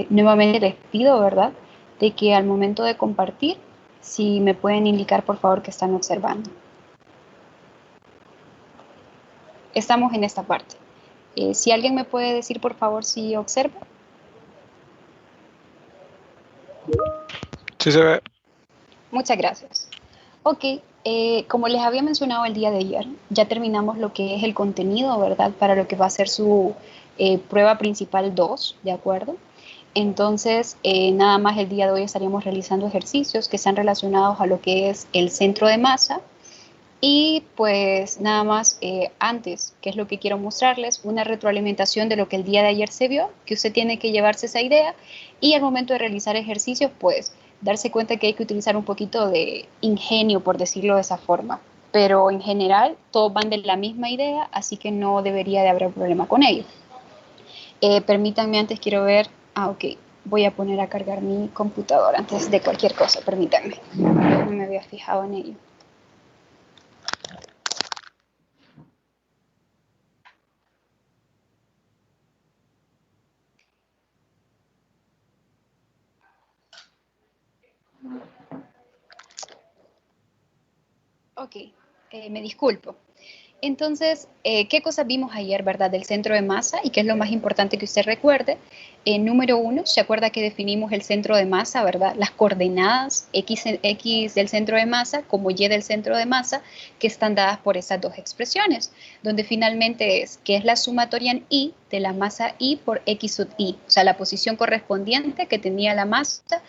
Nuevamente les pido, ¿verdad?, de que al momento de compartir, si me pueden indicar, por favor, que están observando. Estamos en esta parte. Si alguien me puede decir, por favor, si observa. Sí se ve. Muchas gracias. Ok, como les había mencionado el día de ayer, ya terminamos lo que es el contenido, ¿verdad?, para lo que va a ser su prueba principal 2, ¿de acuerdo? Entonces, nada más el día de hoy estaríamos realizando ejercicios que están relacionados a lo que es el centro de masa. Y pues nada más antes, que es lo que quiero mostrarles, una retroalimentación de lo que el día de ayer se vio, que usted tiene que llevarse esa idea y al momento de realizar ejercicios, pues darse cuenta que hay que utilizar un poquito de ingenio, por decirlo de esa forma. Pero en general, todos van de la misma idea, así que no debería de haber problema con ello. Permítanme, antes quiero ver, ok, voy a poner a cargar mi computadora antes de cualquier cosa, permítanme, no me había fijado en ello. Ok, me disculpo. Entonces, ¿qué cosas vimos ayer, verdad, del centro de masa y qué es lo más importante que usted recuerde? Número 1, ¿se acuerda que definimos el centro de masa, verdad? Las coordenadas X del centro de masa como Y del centro de masa, que están dadas por esas dos expresiones, donde finalmente es que es la sumatoria en Y de la masa Y por X sub Y, o sea, la posición correspondiente que tenía la masa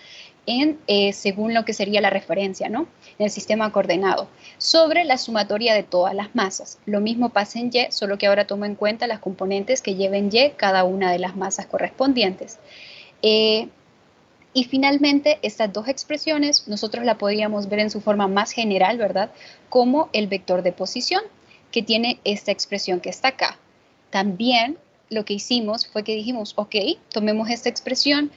en, según lo que sería la referencia, ¿no?, en el sistema coordenado, sobre la sumatoria de todas las masas. Lo mismo pasa en Y, solo que ahora tomo en cuenta las componentes que lleven Y cada una de las masas correspondientes. Y finalmente, estas dos expresiones nosotros la podríamos ver en su forma más general, ¿verdad?, como el vector de posición, que tiene esta expresión que está acá. También lo que hicimos fue que dijimos, ok, tomemos esta expresión,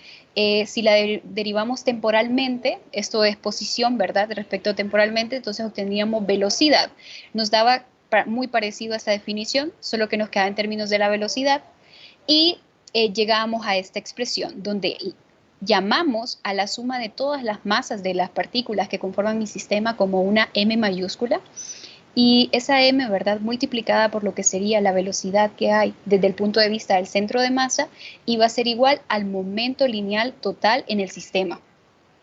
si la derivamos temporalmente, esto es posición, ¿verdad?, respecto temporalmente, entonces obteníamos velocidad. Nos daba muy parecido a esta definición, solo que nos queda en términos de la velocidad, y llegábamos a esta expresión, donde llamamos a la suma de todas las masas de las partículas que conforman mi sistema como una m mayúscula, y esa m, ¿verdad?, multiplicada por lo que sería la velocidad que hay desde el punto de vista del centro de masa, iba a ser igual al momento lineal total en el sistema.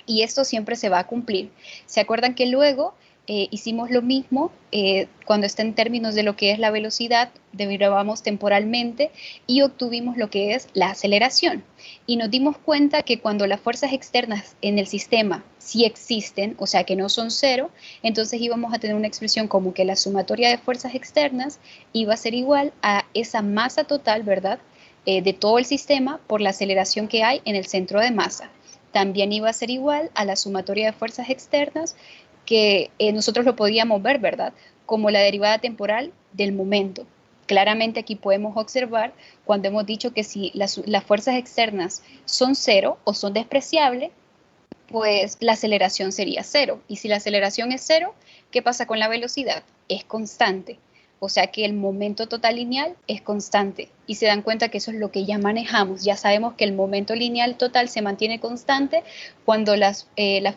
Y esto siempre se va a cumplir. ¿Se acuerdan que luego hicimos lo mismo cuando está en términos de lo que es la velocidad, derivamos temporalmente y obtuvimos lo que es la aceleración? Y nos dimos cuenta que cuando las fuerzas externas en el sistema sí existen, o sea que no son cero, entonces íbamos a tener una expresión como que la sumatoria de fuerzas externas iba a ser igual a esa masa total, ¿verdad?, de todo el sistema por la aceleración que hay en el centro de masa. También iba a ser igual a la sumatoria de fuerzas externas, que nosotros lo podíamos ver, ¿verdad?, como la derivada temporal del momento. Claramente aquí podemos observar cuando hemos dicho que si las fuerzas externas son cero o son despreciables, pues la aceleración sería cero. Y si la aceleración es cero, ¿qué pasa con la velocidad? Es constante. O sea que el momento total lineal es constante. Y se dan cuenta que eso es lo que ya manejamos. Ya sabemos que el momento lineal total se mantiene constante cuando las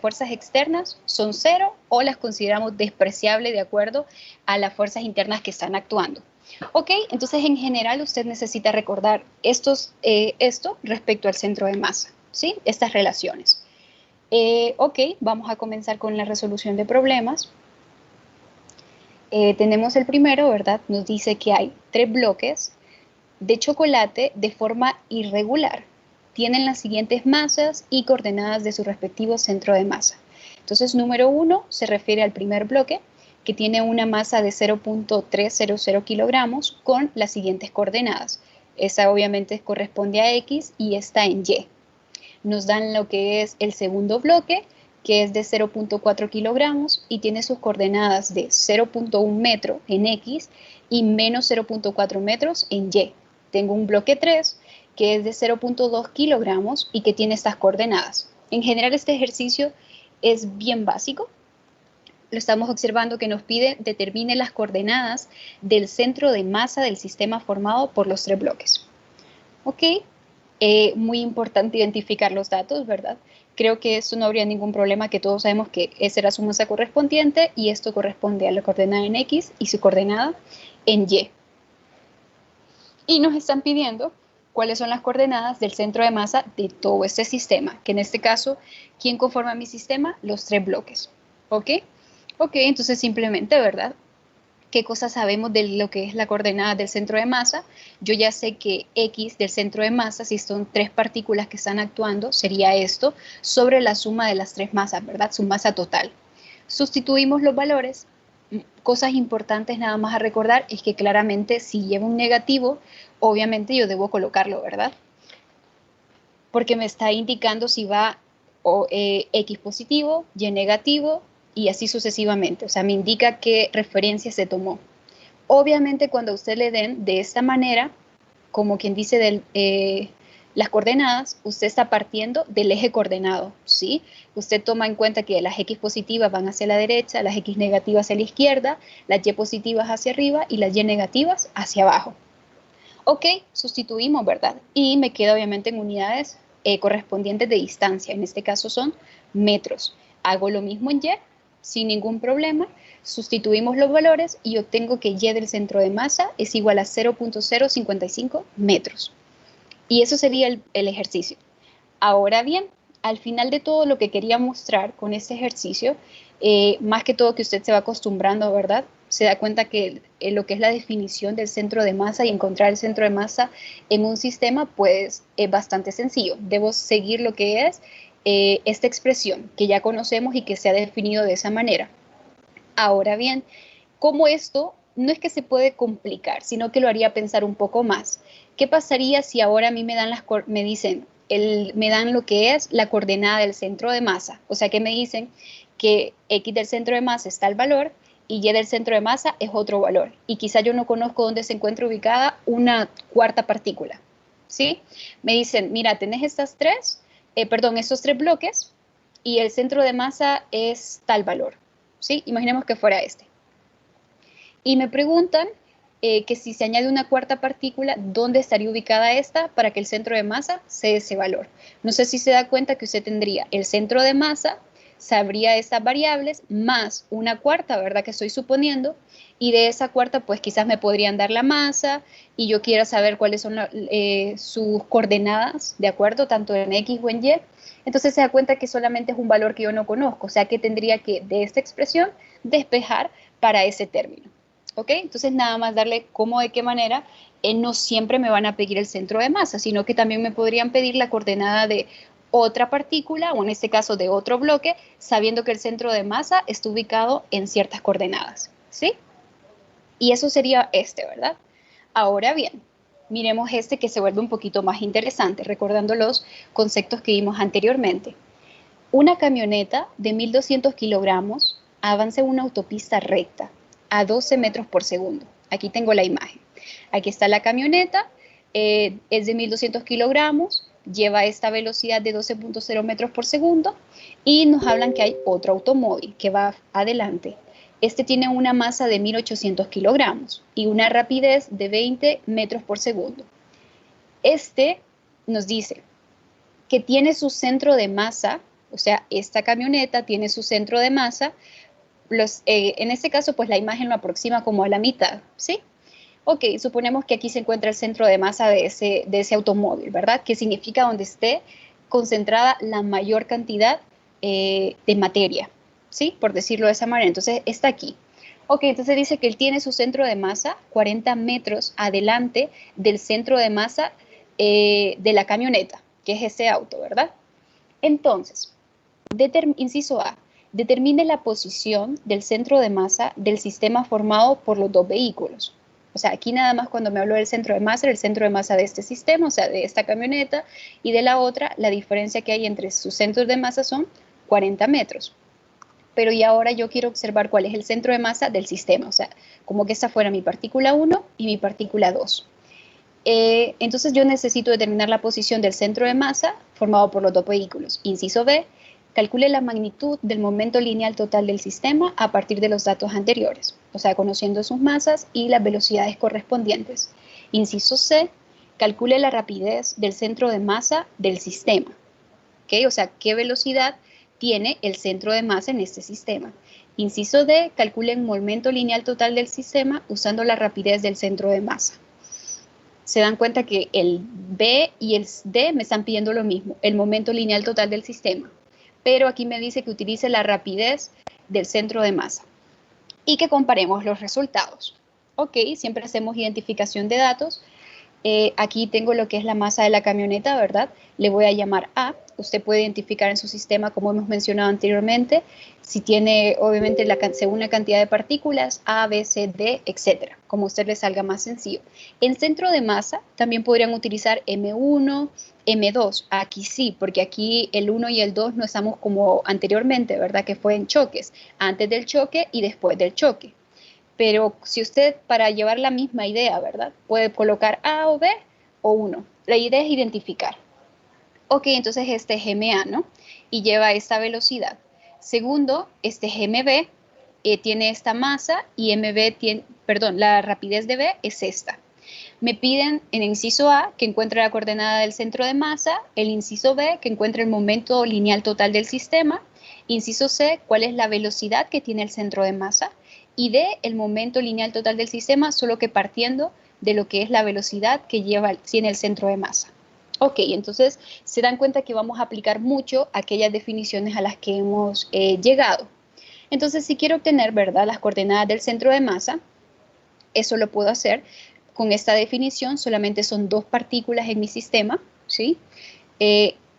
fuerzas externas son cero o las consideramos despreciables de acuerdo a las fuerzas internas que están actuando. Ok, entonces en general usted necesita recordar esto respecto al centro de masa, ¿sí?, estas relaciones. Ok, vamos a comenzar con la resolución de problemas. Tenemos el primero, ¿verdad? Nos dice que hay 3 bloques de chocolate de forma irregular. Tienen las siguientes masas y coordenadas de su respectivo centro de masa. Entonces, número 1 se refiere al primer bloque, que tiene una masa de 0.300 kilogramos con las siguientes coordenadas. Esa obviamente corresponde a X y está en Y. Nos dan lo que es el segundo bloque, que es de 0.4 kilogramos y tiene sus coordenadas de 0.1 metro en X y menos 0.4 metros en Y. Tengo un bloque 3, que es de 0.2 kilogramos y que tiene estas coordenadas. En general, este ejercicio es bien básico. Lo estamos observando que nos pide determine las coordenadas del centro de masa del sistema formado por los 3 bloques. ¿Ok? Muy importante identificar los datos, ¿verdad? Creo que eso no habría ningún problema, que todos sabemos que esa era su masa correspondiente y esto corresponde a la coordenada en X y su coordenada en Y. Y nos están pidiendo cuáles son las coordenadas del centro de masa de todo este sistema, que en este caso, ¿quién conforma mi sistema? Los tres bloques, ¿ok? Ok, entonces simplemente, ¿verdad? ¿Qué cosas sabemos de lo que es la coordenada del centro de masa? Yo ya sé que X del centro de masa, si son tres partículas que están actuando, sería esto, sobre la suma de las tres masas, ¿verdad? Su masa total. Sustituimos los valores. Cosas importantes nada más a recordar es que claramente si lleva un negativo, obviamente yo debo colocarlo, ¿verdad? Porque me está indicando si va X positivo, Y negativo y así sucesivamente. O sea, me indica qué referencia se tomó. Obviamente cuando usted le den de esta manera, como quien dice las coordenadas, usted está partiendo del eje coordenado, ¿sí? Usted toma en cuenta que las X positivas van hacia la derecha, las X negativas hacia la izquierda, las Y positivas hacia arriba y las Y negativas hacia abajo. Ok, sustituimos, ¿verdad? Y me queda obviamente en unidades correspondientes de distancia, en este caso son metros. Hago lo mismo en Y, sin ningún problema, sustituimos los valores y obtengo que Y del centro de masa es igual a 0.055 metros. Y eso sería el ejercicio. Ahora bien, al final de todo lo que quería mostrar con este ejercicio, más que todo que usted se va acostumbrando, ¿verdad? Se da cuenta que lo que es la definición del centro de masa y encontrar el centro de masa en un sistema, pues es bastante sencillo. Debo seguir lo que es esta expresión que ya conocemos y que se ha definido de esa manera. Ahora bien, ¿cómo esto no es que se puede complicar, sino que lo haría pensar un poco más? ¿Qué pasaría si ahora a mí me dicen, me dan lo que es la coordenada del centro de masa? O sea, que me dicen que X del centro de masa está el valor y Y del centro de masa es otro valor. Y quizá yo no conozco dónde se encuentra ubicada una cuarta partícula, ¿sí? Me dicen, mira, tenés estos tres bloques y el centro de masa es tal valor, ¿sí? Imaginemos que fuera este. Y me preguntan que si se añade una cuarta partícula, ¿dónde estaría ubicada esta para que el centro de masa sea ese valor? No sé si se da cuenta que usted tendría el centro de masa, sabría estas variables, más una cuarta, ¿verdad? Que estoy suponiendo, y de esa cuarta, pues quizás me podrían dar la masa, y yo quiera saber cuáles son sus coordenadas, ¿de acuerdo? Tanto en X o en Y. Entonces se da cuenta que solamente es un valor que yo no conozco, o sea que tendría que, de esta expresión, despejar para ese término. ¿Ok? Entonces nada más darle cómo, de qué manera, no siempre me van a pedir el centro de masa, sino que también me podrían pedir la coordenada de otra partícula, o en este caso de otro bloque, sabiendo que el centro de masa está ubicado en ciertas coordenadas, ¿sí? Y eso sería este, ¿verdad? Ahora bien, miremos este que se vuelve un poquito más interesante, recordando los conceptos que vimos anteriormente. Una camioneta de 1.200 kilogramos avanza en una autopista recta a 12 metros por segundo. Aquí tengo la imagen. Aquí está la camioneta, es de 1.200 kilogramos, lleva esta velocidad de 12.0 metros por segundo y nos hablan que hay otro automóvil que va adelante. Este tiene una masa de 1.800 kilogramos y una rapidez de 20 metros por segundo. Este nos dice que tiene su centro de masa, o sea, esta camioneta tiene su centro de masa, en este caso, pues la imagen lo aproxima como a la mitad, ¿sí? Ok, suponemos que aquí se encuentra el centro de masa de ese automóvil, ¿verdad? Que significa donde esté concentrada la mayor cantidad de materia, ¿sí? Por decirlo de esa manera. Entonces, está aquí. Ok, entonces dice que él tiene su centro de masa 40 metros adelante del centro de masa de la camioneta, que es ese auto, ¿verdad? Entonces, inciso A, determine la posición del centro de masa del sistema formado por los dos vehículos. O sea, aquí nada más cuando me hablo del centro de masa, el centro de masa de este sistema, o sea, de esta camioneta, y de la otra, la diferencia que hay entre sus centros de masa son 40 metros. Pero y ahora yo quiero observar cuál es el centro de masa del sistema, o sea, como que esta fuera mi partícula 1 y mi partícula 2. Entonces yo necesito determinar la posición del centro de masa formado por los dos vehículos. Inciso B, calcule la magnitud del momento lineal total del sistema a partir de los datos anteriores, o sea, conociendo sus masas y las velocidades correspondientes. Inciso C, calcule la rapidez del centro de masa del sistema. ¿Ok? O sea, ¿qué velocidad tiene el centro de masa en este sistema? Inciso D, calcule el momento lineal total del sistema usando la rapidez del centro de masa. Se dan cuenta que el B y el D me están pidiendo lo mismo, el momento lineal total del sistema. Pero aquí me dice que utilice la rapidez del centro de masa y que comparemos los resultados. Ok, siempre hacemos identificación de datos. Aquí tengo lo que es la masa de la camioneta, ¿verdad? Le voy a llamar A. Usted puede identificar en su sistema, como hemos mencionado anteriormente, si tiene, obviamente, según la cantidad de partículas, A, B, C, D, etcétera, como a usted le salga más sencillo. En centro de masa también podrían utilizar M1, M2. Aquí sí, porque aquí el 1 y el 2 no estamos como anteriormente, ¿verdad? Que fue en choques, antes del choque y después del choque. Pero si usted, para llevar la misma idea, ¿verdad? Puede colocar A o B o 1. La idea es identificar. Ok, entonces este es GMA, ¿no? Y lleva esta velocidad. Segundo, este GMB tiene esta masa y MB tiene, perdón, la rapidez de B es esta. Me piden en el inciso A que encuentre la coordenada del centro de masa, el inciso B que encuentre el momento lineal total del sistema, inciso C cuál es la velocidad que tiene el centro de masa y D el momento lineal total del sistema, solo que partiendo de lo que es la velocidad que tiene el centro de masa. Ok, entonces se dan cuenta que vamos a aplicar mucho aquellas definiciones a las que hemos llegado. Entonces, si quiero obtener, ¿verdad?, las coordenadas del centro de masa, eso lo puedo hacer con esta definición. Solamente son 2 partículas en mi sistema, ¿sí?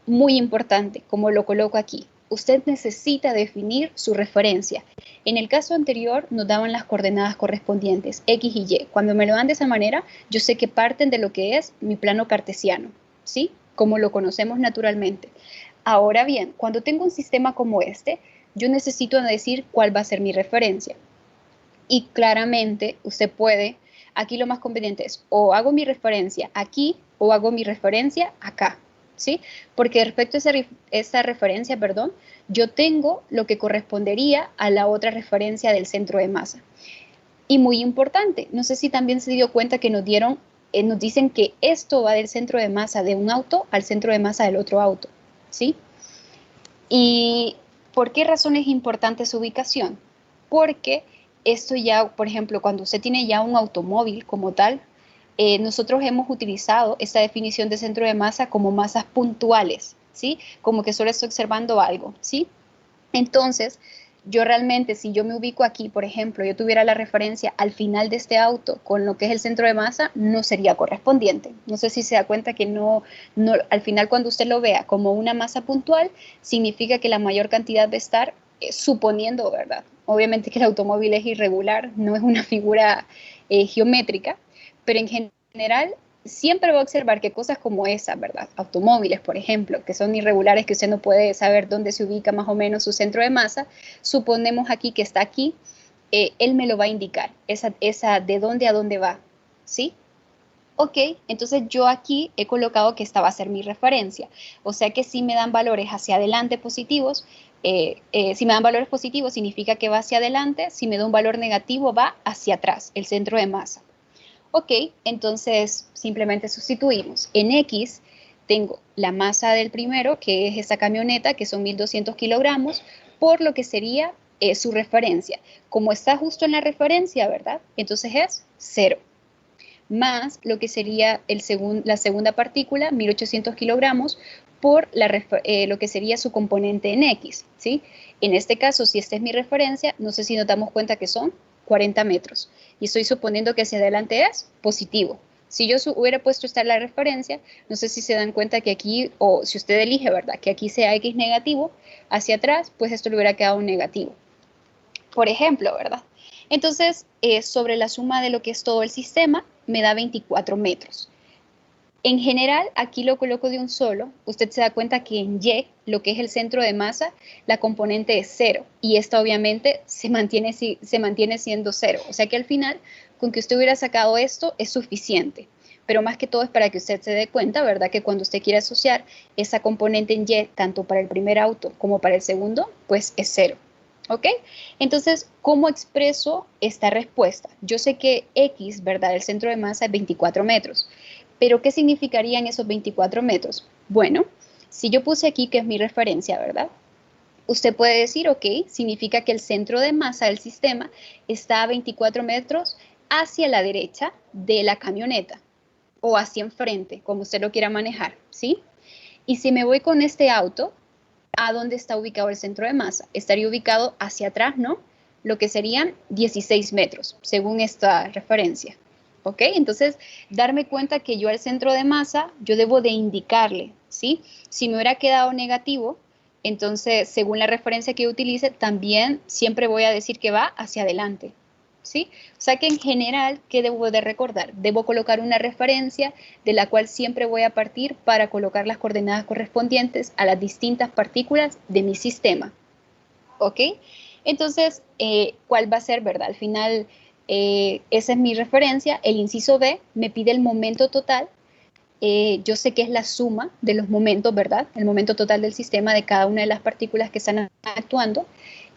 Muy importante, como lo coloco aquí. Usted necesita definir su referencia. En el caso anterior nos daban las coordenadas correspondientes, X y Y. Cuando me lo dan de esa manera, yo sé que parten de lo que es mi plano cartesiano, ¿sí? Como lo conocemos naturalmente. Ahora bien, cuando tengo un sistema como este, yo necesito decir cuál va a ser mi referencia. Y claramente usted puede, aquí lo más conveniente es o hago mi referencia aquí o hago mi referencia acá, ¿sí? Porque respecto a esa referencia, perdón, yo tengo lo que correspondería a la otra referencia del centro de masa. Y muy importante, no sé si también se dio cuenta que nos dicen que esto va del centro de masa de un auto al centro de masa del otro auto, ¿sí? ¿Y por qué razón es importante su ubicación? Porque esto ya, por ejemplo, cuando usted tiene ya un automóvil como tal, nosotros hemos utilizado esta definición de centro de masa como masas puntuales, ¿sí? Como que solo estoy observando algo, ¿sí? Entonces, yo realmente, si yo me ubico aquí, por ejemplo, yo tuviera la referencia al final de este auto con lo que es el centro de masa, no sería correspondiente. No sé si se da cuenta que al final cuando usted lo vea como una masa puntual, significa que la mayor cantidad va a estar suponiendo, ¿verdad? Obviamente que el automóvil es irregular, no es una figura geométrica, pero en general siempre va a observar que cosas como esa, ¿verdad? Automóviles, por ejemplo, que son irregulares, que usted no puede saber dónde se ubica más o menos su centro de masa, suponemos aquí que está aquí, él me lo va a indicar, esa de dónde a dónde va, ¿sí? Ok, entonces yo aquí he colocado que esta va a ser mi referencia, o sea que si me dan valores hacia adelante positivos, si me dan valores positivos significa que va hacia adelante, si me da un valor negativo va hacia atrás, el centro de masa. Ok, entonces simplemente sustituimos. En X tengo la masa del primero, que es esta camioneta, que son 1200 kilogramos, por lo que sería su referencia. Como está justo en la referencia, ¿verdad? Entonces es 0. Más lo que sería la segunda partícula, 1800 kilogramos, por lo que sería su componente en X, ¿sí? En este caso, si esta es mi referencia, no sé si nos damos cuenta que son 40 metros. Y estoy suponiendo que hacia adelante es positivo. Si yo hubiera puesto esta en la referencia, no sé si se dan cuenta que aquí, o si usted elige, ¿verdad? Que aquí sea X negativo, hacia atrás, pues esto le hubiera quedado un negativo. Por ejemplo, ¿verdad? Entonces, sobre la suma de lo que es todo el sistema, me da 24 metros. En general, aquí lo coloco de un solo. Usted se da cuenta que en Y, lo que es el centro de masa, la componente es 0. Y esta obviamente se mantiene siendo 0. O sea que al final, con que usted hubiera sacado esto, es suficiente. Pero más que todo es para que usted se dé cuenta, ¿verdad? Que cuando usted quiere asociar esa componente en Y, tanto para el primer auto como para el segundo, pues es 0. ¿Ok? Entonces, ¿cómo expreso esta respuesta? Yo sé que X, ¿verdad? El centro de masa es 24 metros. Pero, ¿qué significarían esos 24 metros? Bueno, si yo puse aquí que es mi referencia, ¿verdad? Usted puede decir, ok, significa que el centro de masa del sistema está a 24 metros hacia la derecha de la camioneta o hacia enfrente, como usted lo quiera manejar, ¿sí? Y si me voy con este auto, ¿a dónde está ubicado el centro de masa? Estaría ubicado hacia atrás, ¿no? Lo que serían 16 metros, según esta referencia. ¿Ok? Entonces, darme cuenta que yo al centro de masa, yo debo de indicarle, ¿sí? Si me hubiera quedado negativo, entonces, según la referencia que yo utilice, también siempre voy a decir que va hacia adelante, ¿sí? O sea que en general, ¿qué debo de recordar? Debo colocar una referencia de la cual siempre voy a partir para colocar las coordenadas correspondientes a las distintas partículas de mi sistema, ¿ok? Entonces, ¿cuál va a ser, verdad? Al final, esa es mi referencia. El inciso B me pide el momento total. Yo sé que es la suma de los momentos, ¿verdad? El momento total del sistema de cada una de las partículas que están actuando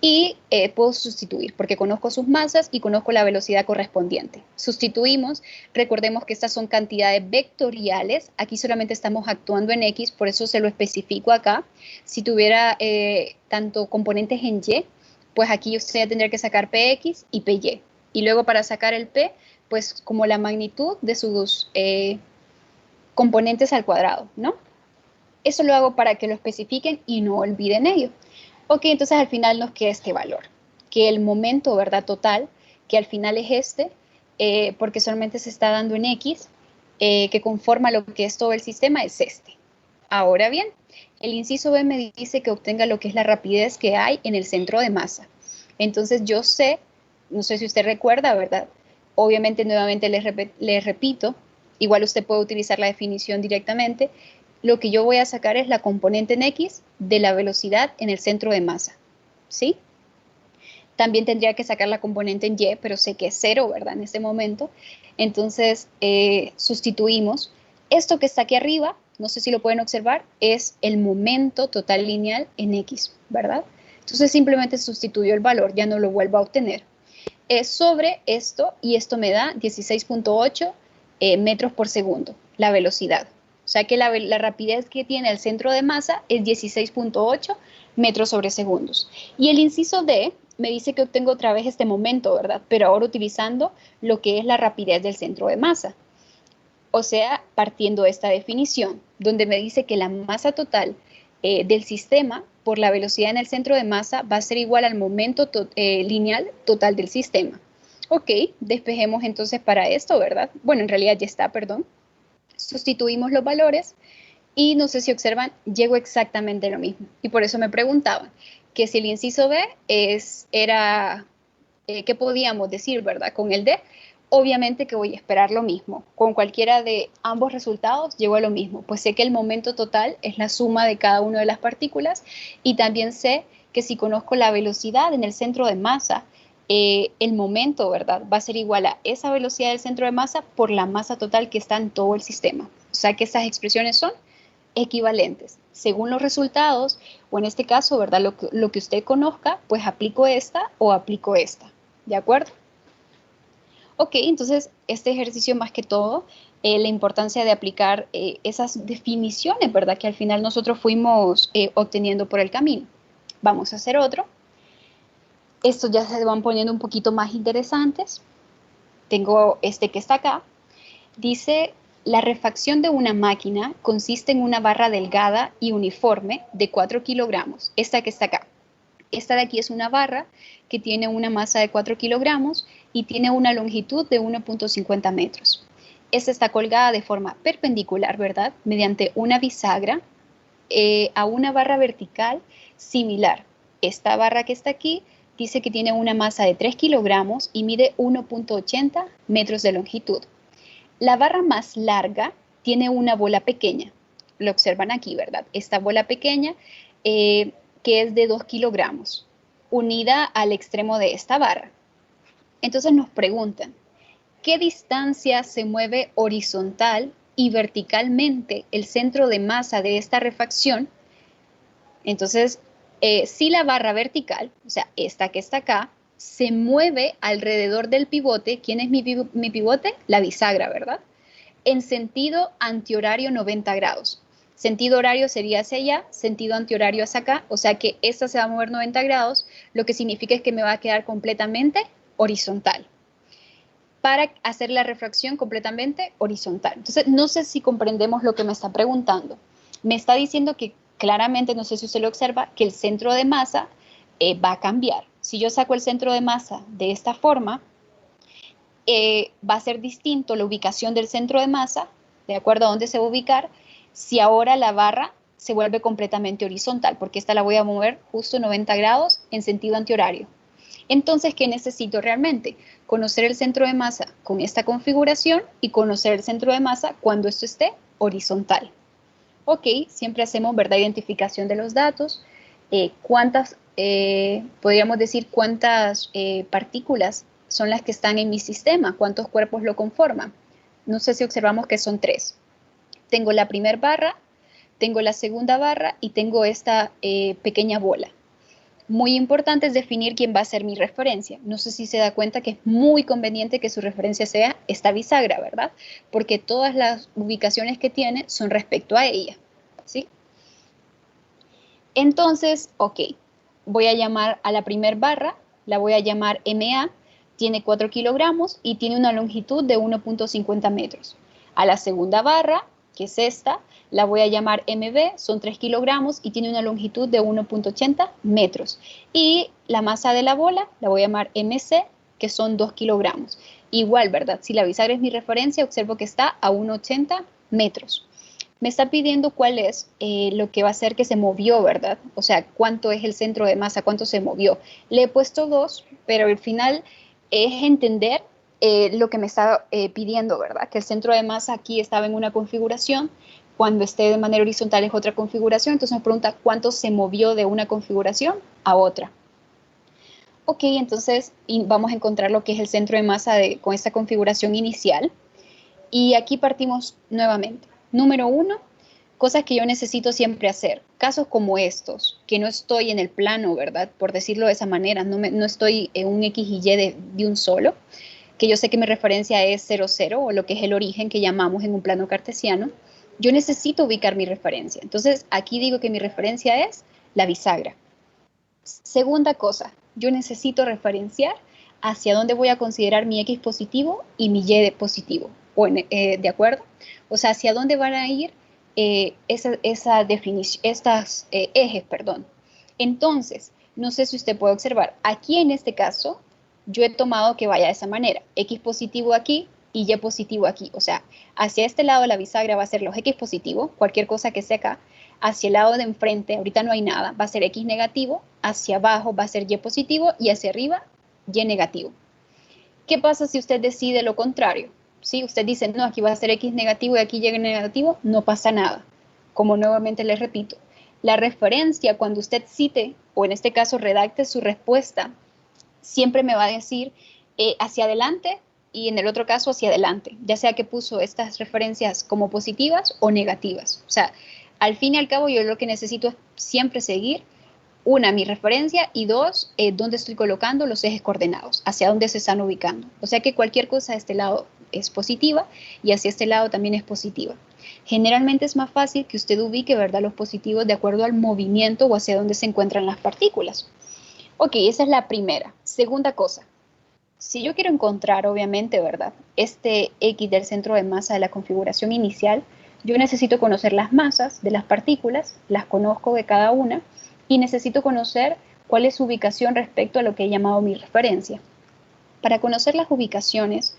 y puedo sustituir porque conozco sus masas y conozco la velocidad correspondiente. Sustituimos, recordemos que estas son cantidades vectoriales, aquí solamente estamos actuando en X, por eso se lo especifico acá. Si tuviera tanto componentes en Y, pues aquí usted tendría que sacar PX y PY. Y luego para sacar el P, pues como la magnitud de sus componentes al cuadrado, ¿no? Eso lo hago para que lo especifiquen y no olviden ello. Ok, entonces al final nos queda este valor, que el momento, ¿verdad? Total, que al final es este, porque solamente se está dando en X, que conforma lo que es todo el sistema, es este. Ahora bien, el inciso B me dice que obtenga lo que es la rapidez que hay en el centro de masa. Entonces yo sé, no sé si usted recuerda, ¿verdad? Obviamente nuevamente les repito, igual usted puede utilizar la definición directamente, lo que yo voy a sacar es la componente en X de la velocidad en el centro de masa, ¿sí? También tendría que sacar la componente en Y, pero sé que es 0, ¿verdad? En este momento. Entonces, sustituimos. Esto que está aquí arriba, no sé si lo pueden observar, es el momento total lineal en X, ¿verdad? Entonces, simplemente sustituyo el valor, ya no lo vuelvo a obtener. Sobre esto, y esto me da 16.8 metros por segundo, la velocidad. O sea que la rapidez que tiene el centro de masa es 16.8 metros sobre segundos. Y el inciso D me dice que obtengo otra vez este momento, ¿verdad? Pero ahora utilizando lo que es la rapidez del centro de masa. O sea, partiendo de esta definición, donde me dice que la masa total del sistema por la velocidad en el centro de masa va a ser igual al momento lineal total del sistema. Ok, despejemos entonces para esto, ¿verdad? Bueno, en realidad ya está, perdón. Sustituimos los valores y no sé si observan, llego exactamente a lo mismo. Y por eso me preguntaban que si el inciso B era, ¿qué podíamos decir, verdad? Con el D, obviamente que voy a esperar lo mismo. Con cualquiera de ambos resultados llego a lo mismo, pues sé que el momento total es la suma de cada una de las partículas y también sé que si conozco la velocidad en el centro de masa, el momento, ¿verdad? Va a ser igual a esa velocidad del centro de masa por la masa total que está en todo el sistema. O sea que estas expresiones son equivalentes. Según los resultados, o en este caso, ¿verdad? Lo que usted conozca, pues aplico esta o aplico esta. ¿De acuerdo? Ok, entonces este ejercicio más que todo, la importancia de aplicar esas definiciones, ¿verdad? Que al final nosotros fuimos obteniendo por el camino. Vamos a hacer otro. Estos ya se van poniendo un poquito más interesantes. Tengo este que está acá. Dice, la refacción de una máquina consiste en una barra delgada y uniforme de 4 kilogramos. Esta que está acá. Esta de aquí es una barra que tiene una masa de 4 kilogramos y tiene una longitud de 1.50 metros. Esta está colgada de forma perpendicular, ¿verdad? Mediante una bisagra a una barra vertical similar. Esta barra que está aquí dice que tiene una masa de 3 kilogramos y mide 1.80 metros de longitud. La barra más larga tiene una bola pequeña. Lo observan aquí, ¿verdad? Esta bola pequeña que es de 2 kilogramos, unida al extremo de esta barra. Entonces nos preguntan, ¿qué distancia se mueve horizontal y verticalmente el centro de masa de esta refacción? Entonces, si la barra vertical, o sea, esta que está acá, se mueve alrededor del pivote, ¿quién es mi pivote? La bisagra, ¿verdad? en sentido antihorario 90 grados. Sentido horario sería hacia allá, sentido antihorario hacia acá, o sea que esta se va a mover 90 grados, lo que significa es que me va a quedar completamente horizontal, para hacer la refracción completamente horizontal. Entonces, no sé si comprendemos lo que me está preguntando. Me está diciendo que claramente, no sé si usted lo observa, que el centro de masa va a cambiar. Si yo saco el centro de masa de esta forma, va a ser distinto la ubicación del centro de masa, de acuerdo a dónde se va a ubicar, si ahora la barra se vuelve completamente horizontal, porque esta la voy a mover justo 90 grados en sentido antihorario. Entonces, ¿qué necesito realmente? Conocer el centro de masa con esta configuración y conocer el centro de masa cuando esto esté horizontal. Ok, siempre hacemos, ¿verdad?, identificación de los datos. Podríamos decir cuántas partículas son las que están en mi sistema, cuántos cuerpos lo conforman. No sé si observamos que son 3. Tengo la primera barra, tengo la segunda barra y tengo esta pequeña bola. Muy importante es definir quién va a ser mi referencia. No sé si se da cuenta que es muy conveniente que su referencia sea esta bisagra, ¿verdad? Porque todas las ubicaciones que tiene son respecto a ella, ¿sí? Entonces, ok, voy a llamar a la primer barra, la voy a llamar MA, tiene 4 kilogramos y tiene una longitud de 1.50 metros. A la segunda barra, que es esta, la voy a llamar MB, son 3 kilogramos y tiene una longitud de 1.80 metros. Y la masa de la bola la voy a llamar MC, que son 2 kilogramos. Igual, ¿verdad? Si la bisagra es mi referencia, observo que está a 1.80 metros. Me está pidiendo cuál es lo que va a hacer que se movió, ¿verdad? O sea, cuánto es el centro de masa, cuánto se movió. Le he puesto 2, pero al final es entender lo que me está pidiendo, ¿verdad? Que el centro de masa aquí estaba en una configuración, cuando esté de manera horizontal es otra configuración, entonces me pregunta cuánto se movió de una configuración a otra. Ok, entonces vamos a encontrar lo que es el centro de masa con esta configuración inicial. Y aquí partimos nuevamente. Número 1, cosas que yo necesito siempre hacer. Casos como estos, que no estoy en el plano, ¿verdad? Por decirlo de esa manera, no estoy en un X y Y de un solo, que yo sé que mi referencia es 0, 0, o lo que es el origen que llamamos en un plano cartesiano. Yo necesito ubicar mi referencia. Entonces, aquí digo que mi referencia es la bisagra. Segunda cosa, yo necesito referenciar hacia dónde voy a considerar mi X positivo y mi Y positivo. ¿De acuerdo? O sea, hacia dónde van a ir esa definición, estos ejes, perdón. Entonces, no sé si usted puede observar, aquí en este caso, yo he tomado que vaya de esa manera, X positivo aquí y Y positivo aquí. O sea, hacia este lado de la bisagra va a ser los X positivos, cualquier cosa que sea acá. Hacia el lado de enfrente, ahorita no hay nada, va a ser X negativo, hacia abajo va a ser Y positivo y hacia arriba Y negativo. ¿Qué pasa si usted decide lo contrario? Si usted dice, no, aquí va a ser X negativo y aquí Y negativo, no pasa nada. Como nuevamente les repito, la referencia cuando usted cite, o en este caso redacte su respuesta, siempre me va a decir hacia adelante y en el otro caso hacia adelante, ya sea que puso estas referencias como positivas o negativas. O sea, al fin y al cabo yo lo que necesito es siempre seguir una, mi referencia, y dos, dónde estoy colocando los ejes coordenados, hacia dónde se están ubicando. O sea que cualquier cosa de este lado es positiva y hacia este lado también es positiva. Generalmente es más fácil que usted ubique, ¿verdad?, los positivos de acuerdo al movimiento o hacia dónde se encuentran las partículas. Ok, esa es la primera. Segunda cosa, si yo quiero encontrar, obviamente, ¿verdad?, este X del centro de masa de la configuración inicial, yo necesito conocer las masas de las partículas, las conozco de cada una, y necesito conocer cuál es su ubicación respecto a lo que he llamado mi referencia. Para conocer las ubicaciones,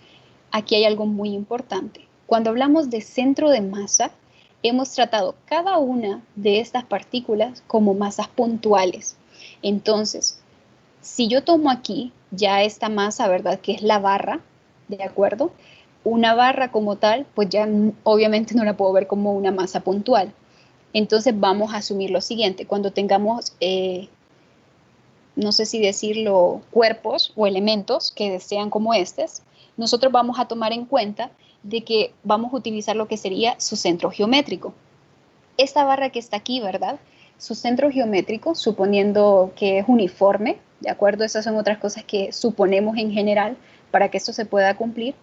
aquí hay algo muy importante. Cuando hablamos de centro de masa, hemos tratado cada una de estas partículas como masas puntuales. Entonces, si yo tomo aquí ya esta masa, ¿verdad?, que es la barra, ¿de acuerdo? Una barra como tal, pues ya obviamente no la puedo ver como una masa puntual. Entonces vamos a asumir lo siguiente, cuando tengamos, no sé si decirlo, cuerpos o elementos que sean como estos, nosotros vamos a tomar en cuenta de que vamos a utilizar lo que sería su centro geométrico. Esta barra que está aquí, ¿verdad?, su centro geométrico, suponiendo que es uniforme, ¿de acuerdo? Esas son otras cosas que suponemos en general para que esto se pueda cumplir.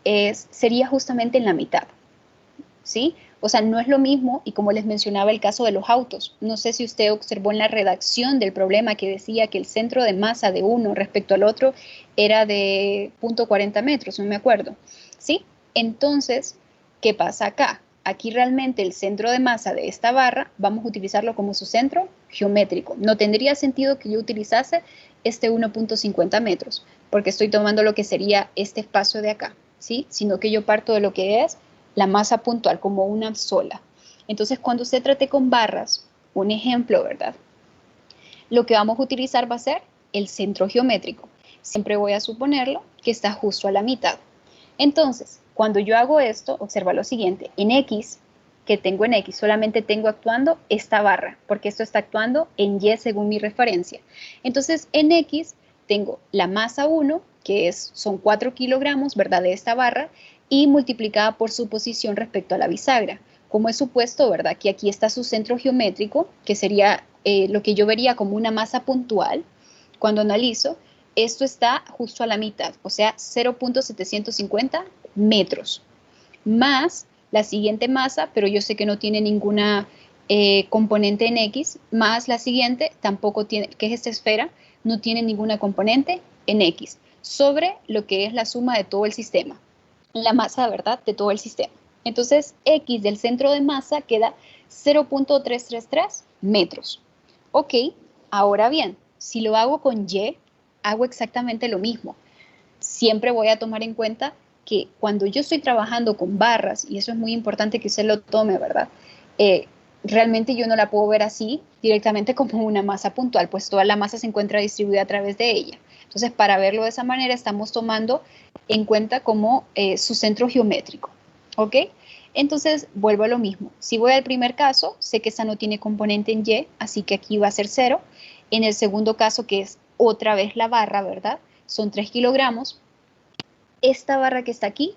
sería justamente en la mitad, ¿sí? O sea, no es lo mismo, y como les mencionaba el caso de los autos, no sé si usted observó en la redacción del problema que decía que el centro de masa de uno respecto al otro era de 0.40 metros, no me acuerdo, ¿sí? Entonces, ¿qué pasa acá? Aquí realmente el centro de masa de esta barra vamos a utilizarlo como su centro geométrico. No tendría sentido que yo utilizase este 1.50 metros, porque estoy tomando lo que sería este espacio de acá, ¿sí? Sino que yo parto de lo que es la masa puntual como una sola. Entonces, cuando usted trate con barras, un ejemplo, ¿verdad? Lo que vamos a utilizar va a ser el centro geométrico. Siempre voy a suponerlo que está justo a la mitad. Entonces, cuando yo hago esto, observa lo siguiente. En X, que tengo en X, solamente tengo actuando esta barra, porque esto está actuando en Y según mi referencia. Entonces, en X tengo la masa 1, que son 4 kilogramos, ¿verdad?, de esta barra, y multiplicada por su posición respecto a la bisagra. Como es supuesto, ¿verdad?, que aquí está su centro geométrico, que sería lo que yo vería como una masa puntual, cuando analizo, esto está justo a la mitad, o sea, 0.750 metros, más la siguiente masa, pero yo sé que no tiene ninguna componente en X, más la siguiente, tampoco tiene, que es esta esfera, no tiene ninguna componente en X, sobre lo que es la suma de todo el sistema, la masa, ¿verdad?, de todo el sistema. Entonces, X del centro de masa queda 0.333 metros. Ok, ahora bien, si lo hago con Y, hago exactamente lo mismo. Siempre voy a tomar en cuenta que cuando yo estoy trabajando con barras, y eso es muy importante que usted lo tome, ¿verdad? Realmente yo no la puedo ver así directamente como una masa puntual, pues toda la masa se encuentra distribuida a través de ella. Entonces, para verlo de esa manera, estamos tomando en cuenta como su centro geométrico, ¿ok? Entonces, vuelvo a lo mismo. Si voy al primer caso, sé que esa no tiene componente en Y, así que aquí va a ser 0. En el segundo caso, que es otra vez la barra, ¿verdad? Son 3 kilogramos. Esta barra que está aquí,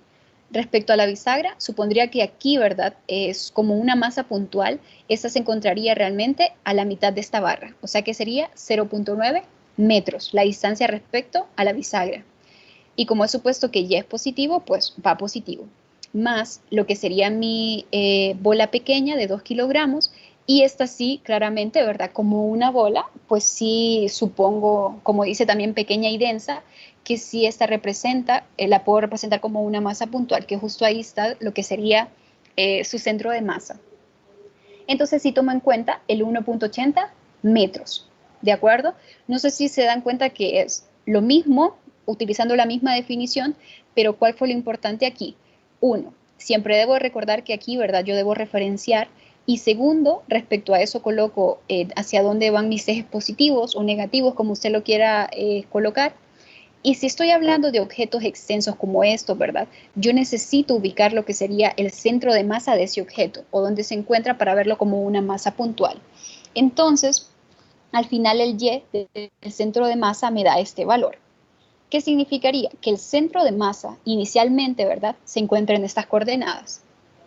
respecto a la bisagra, supondría que aquí, ¿verdad?, es como una masa puntual. Esta se encontraría realmente a la mitad de esta barra, o sea que sería 0.9 metros, la distancia respecto a la bisagra. Y como es supuesto que Y es positivo, pues va positivo. Más lo que sería mi bola pequeña de 2 kilogramos, y esta sí, claramente, ¿verdad? Como una bola, pues sí supongo, como dice también pequeña y densa, que sí esta representa, la puedo representar como una masa puntual, que justo ahí está lo que sería su centro de masa. Entonces sí tomo en cuenta el 1.80 metros, ¿de acuerdo? No sé si se dan cuenta que es lo mismo, utilizando la misma definición, pero ¿cuál fue lo importante aquí? Uno, siempre debo recordar que aquí, ¿verdad?, yo debo referenciar. Y segundo, respecto a eso coloco hacia dónde van mis ejes positivos o negativos, como usted lo quiera colocar. Y si estoy hablando de objetos extensos como estos, ¿verdad? Yo necesito ubicar lo que sería el centro de masa de ese objeto o donde se encuentra para verlo como una masa puntual. Entonces, al final el Y del centro de masa me da este valor. ¿Qué significaría? Que el centro de masa inicialmente, ¿verdad?, se encuentra en estas coordenadas,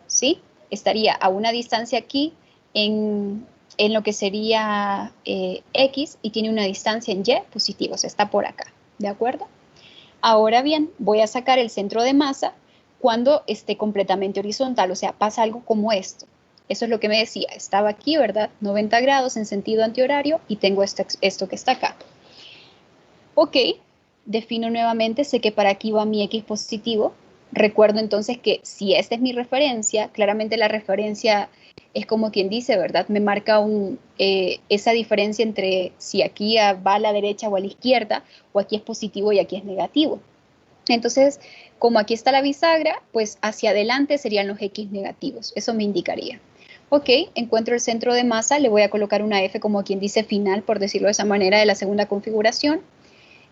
¿sí? Estaría a una distancia aquí en lo que sería X y tiene una distancia en Y positiva, o sea, está por acá, ¿de acuerdo? Ahora bien, voy a sacar el centro de masa cuando esté completamente horizontal, o sea, pasa algo como esto. Eso es lo que me decía, estaba aquí, ¿verdad? 90 grados en sentido antihorario y tengo esto que está acá. Ok, defino nuevamente, sé que para aquí va mi X positivo. Recuerdo entonces que si esta es mi referencia, claramente la referencia es como quien dice, ¿verdad? Me marca esa diferencia entre si aquí va a la derecha o a la izquierda, o aquí es positivo y aquí es negativo. Entonces, como aquí está la bisagra, pues hacia adelante serían los X negativos. Eso me indicaría. Ok, encuentro el centro de masa, le voy a colocar una F como quien dice final, por decirlo de esa manera, de la segunda configuración.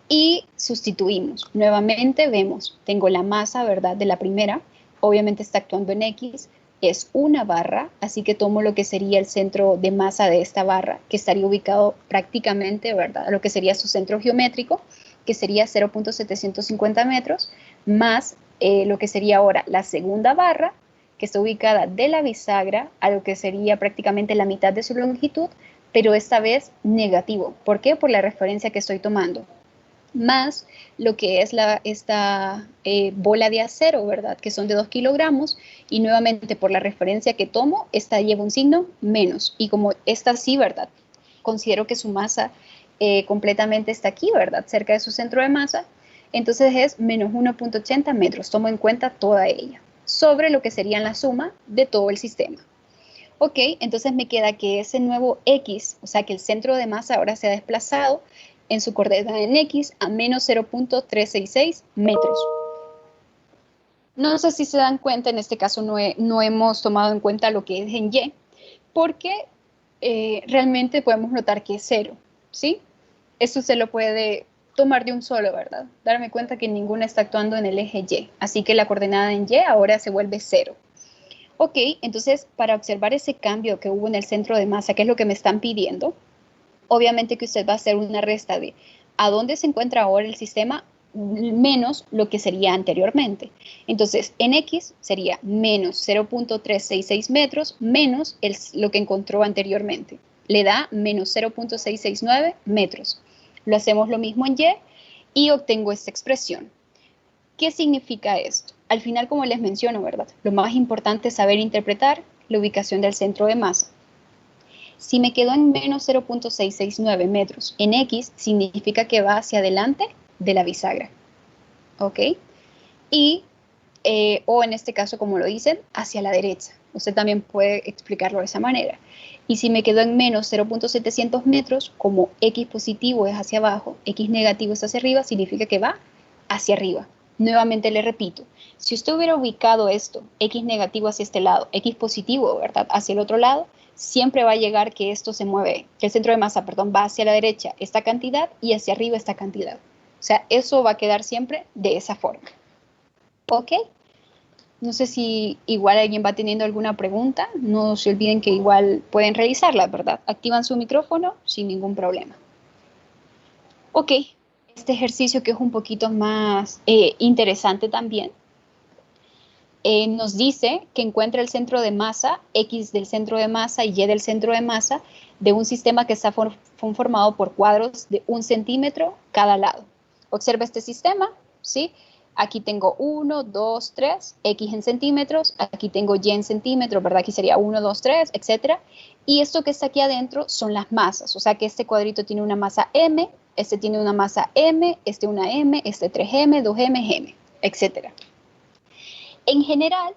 Y sustituimos. Nuevamente vemos, tengo la masa, ¿verdad?, de la primera, obviamente está actuando en X, es una barra, así que tomo lo que sería el centro de masa de esta barra, que estaría ubicado prácticamente, ¿verdad?, lo que sería su centro geométrico, que sería 0.750 metros, más lo que sería ahora la segunda barra, que está ubicada de la bisagra a lo que sería prácticamente la mitad de su longitud, pero esta vez negativo. ¿Por qué? Por la referencia que estoy tomando. más lo que es esta bola de acero, ¿verdad? Que son de 2 kilogramos, y nuevamente por la referencia que tomo, esta lleva un signo menos, y como esta sí, ¿verdad? Considero que su masa completamente está aquí, ¿verdad? Cerca de su centro de masa, entonces es menos 1.80 metros, tomo en cuenta toda ella, sobre lo que sería la suma de todo el sistema. Ok, entonces me queda que ese nuevo X, o sea que el centro de masa ahora se ha desplazado en su coordenada en X a menos 0.366 metros. No sé si se dan cuenta, en este caso no hemos tomado en cuenta lo que es en Y, porque realmente podemos notar que es 0, ¿sí? Esto se lo puede tomar de un solo, ¿verdad? Darme cuenta que ninguna está actuando en el eje Y, así que la coordenada en Y ahora se vuelve 0. Ok, entonces para observar ese cambio que hubo en el centro de masa, que es lo que me están pidiendo, obviamente que usted va a hacer una resta de a dónde se encuentra ahora el sistema menos lo que sería anteriormente. Entonces, en X sería menos 0.366 metros menos lo que encontró anteriormente. Le da menos 0.669 metros. Lo hacemos lo mismo en Y y obtengo esta expresión. ¿Qué significa esto? Al final, como les menciono, ¿verdad? Lo más importante es saber interpretar la ubicación del centro de masa. Si me quedo en menos 0.669 metros en X, significa que va hacia adelante de la bisagra. ¿Ok? Y, o en este caso, como lo dicen, hacia la derecha. Usted también puede explicarlo de esa manera. Y si me quedo en menos 0.700 metros, como X positivo es hacia abajo, X negativo es hacia arriba, significa que va hacia arriba. Nuevamente le repito, si usted hubiera ubicado esto, X negativo hacia este lado, X positivo, ¿verdad?, hacia el otro lado, siempre va a llegar que esto se mueve, que el centro de masa, perdón, va hacia la derecha esta cantidad y hacia arriba esta cantidad. O sea, eso va a quedar siempre de esa forma. ¿Ok? No sé si igual alguien va teniendo alguna pregunta. No se olviden que igual pueden revisarla, ¿verdad? Activan su micrófono sin ningún problema. Ok, este ejercicio que es un poquito más interesante también, nos dice que encuentra el centro de masa, X del centro de masa y Y del centro de masa de un sistema que está formado por cuadros de 1 centímetro cada lado. Observa este sistema, ¿sí? Aquí tengo 1, 2, 3, X en centímetros, aquí tengo Y en centímetros, ¿verdad? Aquí sería 1, 2, 3, etcétera. Y esto que está aquí adentro son las masas, o sea que este cuadrito tiene una masa M, este tiene una masa M, este una M, este 3M, 2M, M, etcétera. En general,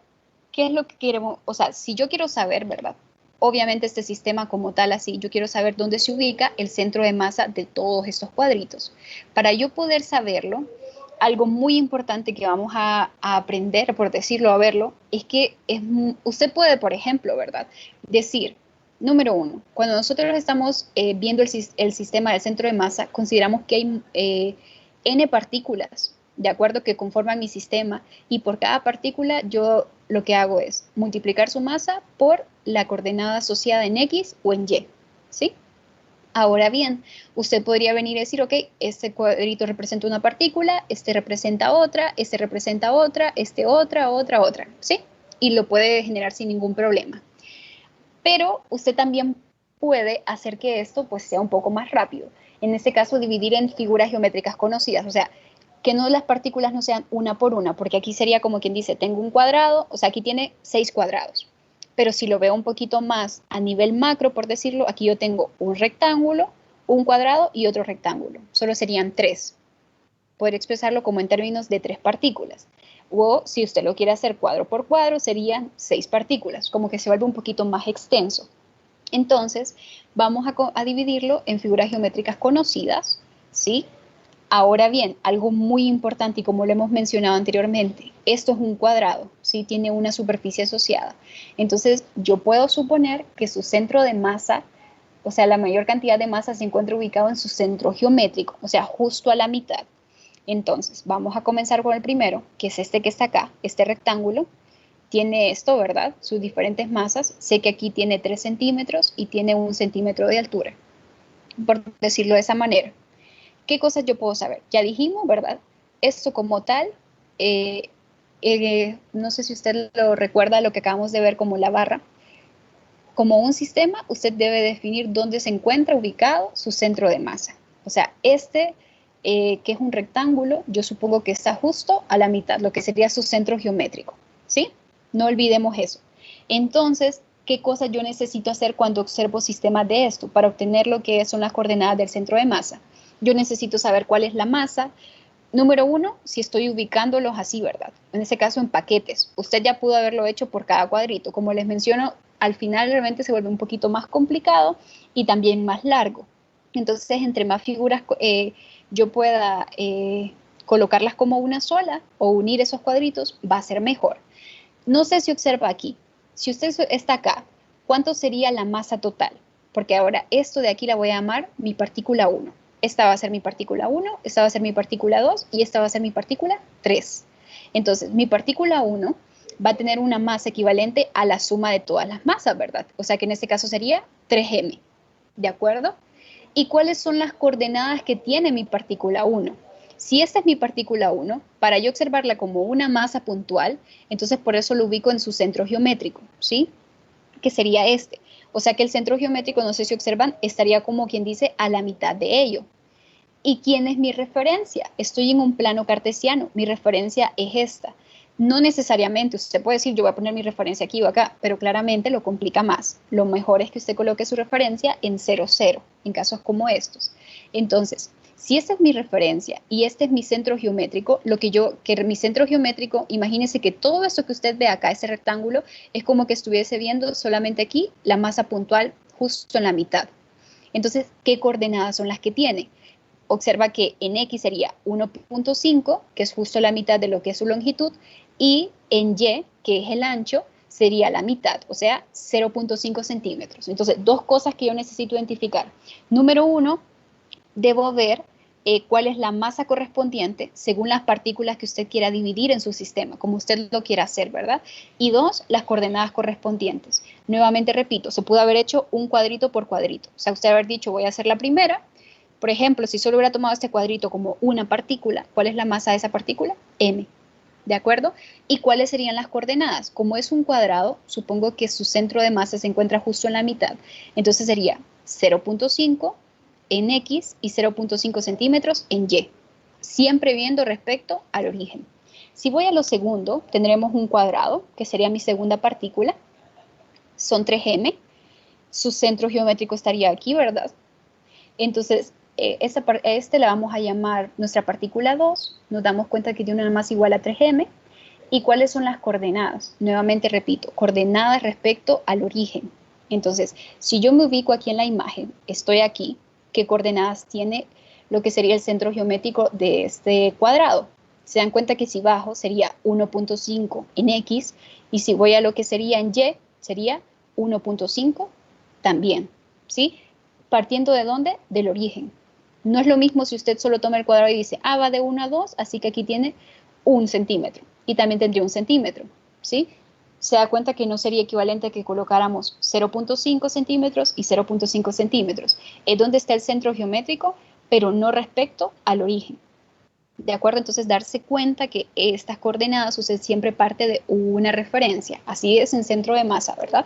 ¿qué es lo que queremos? O sea, si yo quiero saber, ¿verdad? Obviamente este sistema como tal, así, yo quiero saber dónde se ubica el centro de masa de todos estos cuadritos. Para yo poder saberlo, algo muy importante que vamos a aprender, por decirlo, a verlo, es que usted puede, por ejemplo, ¿verdad?, decir, número 1, cuando nosotros estamos viendo el sistema del centro de masa, consideramos que hay n partículas, de acuerdo, que conforman mi sistema, y por cada partícula yo lo que hago es multiplicar su masa por la coordenada asociada en X o en Y, ¿sí? Ahora bien, usted podría venir y decir, ok, este cuadrito representa una partícula, este representa otra, este representa otra, este otra, ¿sí? Y lo puede generar sin ningún problema. Pero usted también puede hacer que esto pues sea un poco más rápido. En este caso, dividir en figuras geométricas conocidas, o sea, que no las partículas no sean una por una, porque aquí sería como quien dice, tengo un cuadrado, o sea, aquí tiene 6 cuadrados. Pero si lo veo un poquito más a nivel macro, por decirlo, aquí yo tengo un rectángulo, un cuadrado y otro rectángulo. Solo serían 3. Poder expresarlo como en términos de 3 partículas. O si usted lo quiere hacer cuadro por cuadro, serían 6 partículas, como que se vuelve un poquito más extenso. Entonces, vamos a dividirlo en figuras geométricas conocidas, ¿sí? Ahora bien, algo muy importante y como lo hemos mencionado anteriormente, esto es un cuadrado, ¿sí? Tiene una superficie asociada. Entonces, yo puedo suponer que su centro de masa, o sea, la mayor cantidad de masa se encuentra ubicado en su centro geométrico, o sea, justo a la mitad. Entonces, vamos a comenzar con el primero, que es este que está acá, este rectángulo. Tiene esto, ¿verdad? Sus diferentes masas. Sé que aquí tiene 3 centímetros y tiene 1 centímetro de altura, por decirlo de esa manera. ¿Qué cosas yo puedo saber? Ya dijimos, ¿verdad? Esto como tal, no sé si usted lo recuerda, lo que acabamos de ver como la barra. Como un sistema, usted debe definir dónde se encuentra ubicado su centro de masa. O sea, este que es un rectángulo, yo supongo que está justo a la mitad, lo que sería su centro geométrico, ¿sí? No olvidemos eso. Entonces, ¿qué cosas yo necesito hacer cuando observo sistemas de esto? Para obtener lo que son las coordenadas del centro de masa. Yo necesito saber cuál es la masa. Número uno, si estoy ubicándolos así, ¿verdad? En ese caso, en paquetes. Usted ya pudo haberlo hecho por cada cuadrito. Como les menciono, al final realmente se vuelve un poquito más complicado y también más largo. Entonces, entre más figuras yo pueda colocarlas como una sola o unir esos cuadritos, va a ser mejor. No sé si observa aquí. Si usted está acá, ¿cuánto sería la masa total? Porque ahora esto de aquí la voy a llamar mi partícula 1. Esta va a ser mi partícula 1, esta va a ser mi partícula 2 y esta va a ser mi partícula 3. Entonces, mi partícula 1 va a tener una masa equivalente a la suma de todas las masas, ¿verdad? O sea que en este caso sería 3m, ¿de acuerdo? ¿Y cuáles son las coordenadas que tiene mi partícula 1? Si esta es mi partícula 1, para yo observarla como una masa puntual, entonces por eso lo ubico en su centro geométrico, ¿sí? Que sería este. O sea que el centro geométrico, no sé si observan, estaría como quien dice a la mitad de ello. ¿Y quién es mi referencia? Estoy en un plano cartesiano, mi referencia es esta. No necesariamente, usted puede decir, yo voy a poner mi referencia aquí o acá, pero claramente lo complica más. Lo mejor es que usted coloque su referencia en 0, 0, en casos como estos. Entonces, si esta es mi referencia y este es mi centro geométrico, mi centro geométrico, imagínese que todo esto que usted ve acá, ese rectángulo, es como que estuviese viendo solamente aquí la masa puntual justo en la mitad. Entonces, ¿qué coordenadas son las que tiene? Observa que en X sería 1.5, que es justo la mitad de lo que es su longitud, y en Y, que es el ancho, sería la mitad, o sea, 0.5 centímetros. Entonces, dos cosas que yo necesito identificar. Número uno, debo ver cuál es la masa correspondiente según las partículas que usted quiera dividir en su sistema, como usted lo quiera hacer, ¿verdad? Y dos, las coordenadas correspondientes. Nuevamente repito, se pudo haber hecho un cuadrito por cuadrito. O sea, usted haber dicho, voy a hacer la primera. Por ejemplo, si solo hubiera tomado este cuadrito como una partícula, ¿cuál es la masa de esa partícula? M. ¿De acuerdo? ¿Y cuáles serían las coordenadas? Como es un cuadrado, supongo que su centro de masa se encuentra justo en la mitad. Entonces sería 0.5 en X y 0.5 centímetros en Y. Siempre viendo respecto al origen. Si voy a lo segundo, tendremos un cuadrado, que sería mi segunda partícula. Son 3M. Su centro geométrico estaría aquí, ¿verdad? Entonces, este la vamos a llamar nuestra partícula 2, nos damos cuenta que tiene una masa igual a 3m, ¿y cuáles son las coordenadas? Nuevamente repito, coordenadas respecto al origen. Entonces, si yo me ubico aquí en la imagen, estoy aquí, ¿qué coordenadas tiene lo que sería el centro geométrico de este cuadrado? Se dan cuenta que si bajo sería 1.5 en X, y si voy a lo que sería en Y, sería 1.5 también, ¿sí? ¿Partiendo de dónde? Del origen. No es lo mismo si usted solo toma el cuadrado y dice, va de 1 a 2, así que aquí tiene 1 centímetro. Y también tendría 1 centímetro, ¿sí? Se da cuenta que no sería equivalente a que colocáramos 0.5 centímetros y 0.5 centímetros. Es donde está el centro geométrico, pero no respecto al origen. ¿De acuerdo? Entonces, darse cuenta que estas coordenadas usted siempre parte de una referencia. Así es en centro de masa, ¿verdad?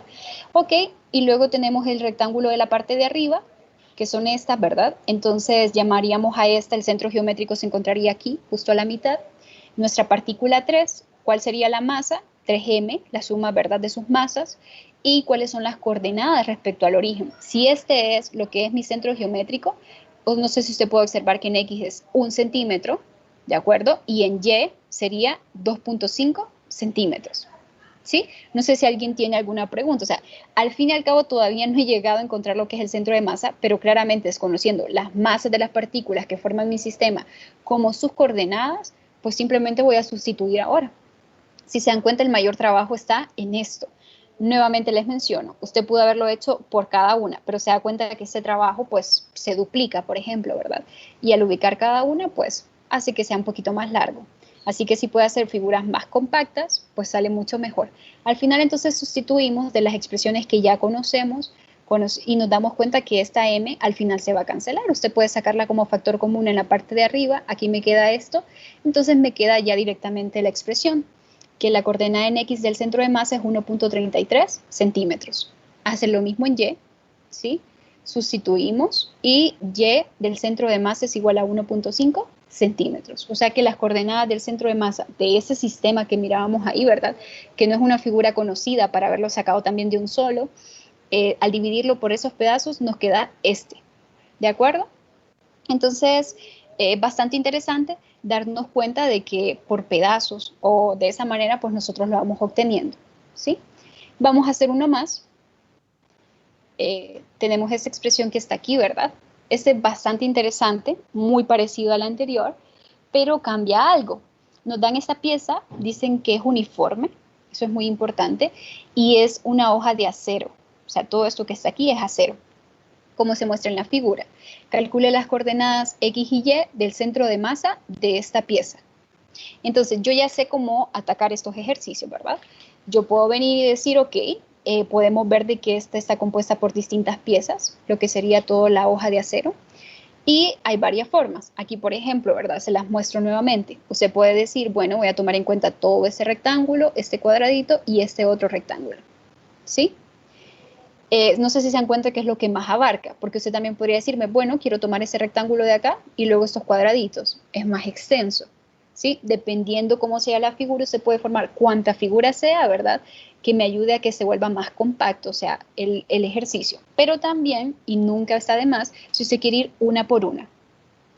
Ok, y luego tenemos el rectángulo de la parte de arriba, que son estas, ¿verdad? Entonces, llamaríamos a esta, el centro geométrico se encontraría aquí, justo a la mitad. Nuestra partícula 3, ¿cuál sería la masa? 3m, la suma, ¿verdad?, de sus masas. ¿Y cuáles son las coordenadas respecto al origen? Si este es lo que es mi centro geométrico, pues no sé si usted puede observar que en X es 1 centímetro, ¿de acuerdo? Y en Y sería 2.5 centímetros, ¿sí? No sé si alguien tiene alguna pregunta. O sea, al fin y al cabo todavía no he llegado a encontrar lo que es el centro de masa, pero claramente desconociendo las masas de las partículas que forman mi sistema como sus coordenadas, pues simplemente voy a sustituir ahora. Si se dan cuenta, el mayor trabajo está en esto. Nuevamente les menciono, usted pudo haberlo hecho por cada una, pero se da cuenta de que ese trabajo pues se duplica, por ejemplo, ¿verdad? Y al ubicar cada una, pues hace que sea un poquito más largo. Así que si puede hacer figuras más compactas, pues sale mucho mejor. Al final entonces sustituimos de las expresiones que ya conocemos y nos damos cuenta que esta m al final se va a cancelar. Usted puede sacarla como factor común en la parte de arriba, aquí me queda esto, entonces me queda ya directamente la expresión, que la coordenada en X del centro de masa es 1.33 centímetros. Hace lo mismo en Y, ¿sí? sustituimos y y del centro de masa es igual a 1.5 centímetros. O sea que las coordenadas del centro de masa de ese sistema que mirábamos ahí, ¿verdad? Que no es una figura conocida para haberlo sacado también de un solo, al dividirlo por esos pedazos nos queda este, ¿de acuerdo? Entonces, bastante interesante darnos cuenta de que por pedazos o de esa manera, pues nosotros lo vamos obteniendo, ¿sí? Vamos a hacer uno más. Tenemos esta expresión que está aquí, ¿verdad? Este es bastante interesante, muy parecido al anterior, pero cambia algo. Nos dan esta pieza, dicen que es uniforme, eso es muy importante, y es una hoja de acero. O sea, todo esto que está aquí es acero, como se muestra en la figura. Calcule las coordenadas X y Y del centro de masa de esta pieza. Entonces, yo ya sé cómo atacar estos ejercicios, ¿verdad? Yo puedo venir y decir, ok, podemos ver de que esta está compuesta por distintas piezas, lo que sería toda la hoja de acero. Y hay varias formas. Aquí, por ejemplo, ¿verdad? Se las muestro nuevamente. Usted puede decir, bueno, voy a tomar en cuenta todo este rectángulo, este cuadradito y este otro rectángulo, ¿sí? No sé si se dan cuenta que es lo que más abarca, porque usted también podría decirme, bueno, quiero tomar ese rectángulo de acá y luego estos cuadraditos. Es más extenso, ¿sí? Dependiendo cómo sea la figura, usted puede formar cuanta figura sea, ¿verdad? Que me ayude a que se vuelva más compacto, o sea, el ejercicio. Pero también, y nunca está de más, si usted quiere ir una por una,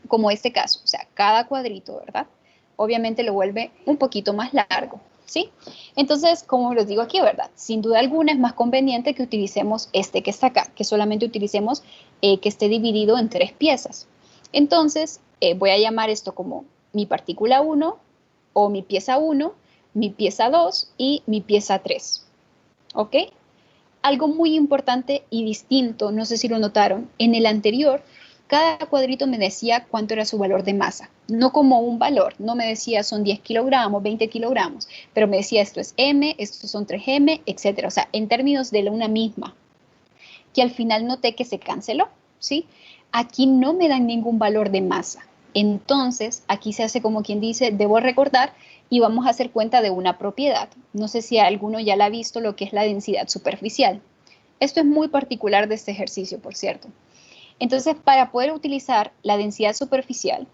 como este caso, o sea, cada cuadrito, ¿verdad? Obviamente lo vuelve un poquito más largo, ¿sí? Entonces, como les digo aquí, ¿verdad? Sin duda alguna es más conveniente que utilicemos este que está acá, que solamente utilicemos que esté dividido en 3 piezas. Entonces, voy a llamar esto como mi partícula 1 o mi pieza 1, mi pieza 2 y mi pieza 3, ¿ok? Algo muy importante y distinto, no sé si lo notaron, en el anterior, cada cuadrito me decía cuánto era su valor de masa, no como un valor, no me decía son 10 kilogramos, 20 kilogramos, pero me decía esto es M, estos son 3M, etcétera, o sea, en términos de una misma, que al final noté que se canceló, ¿sí? Aquí no me dan ningún valor de masa, entonces aquí se hace como quien dice, debo recordar y vamos a hacer cuenta de una propiedad. No sé si alguno ya la ha visto, lo que es la densidad superficial. Esto es muy particular de este ejercicio, por cierto. Entonces, para poder utilizar la densidad superficial,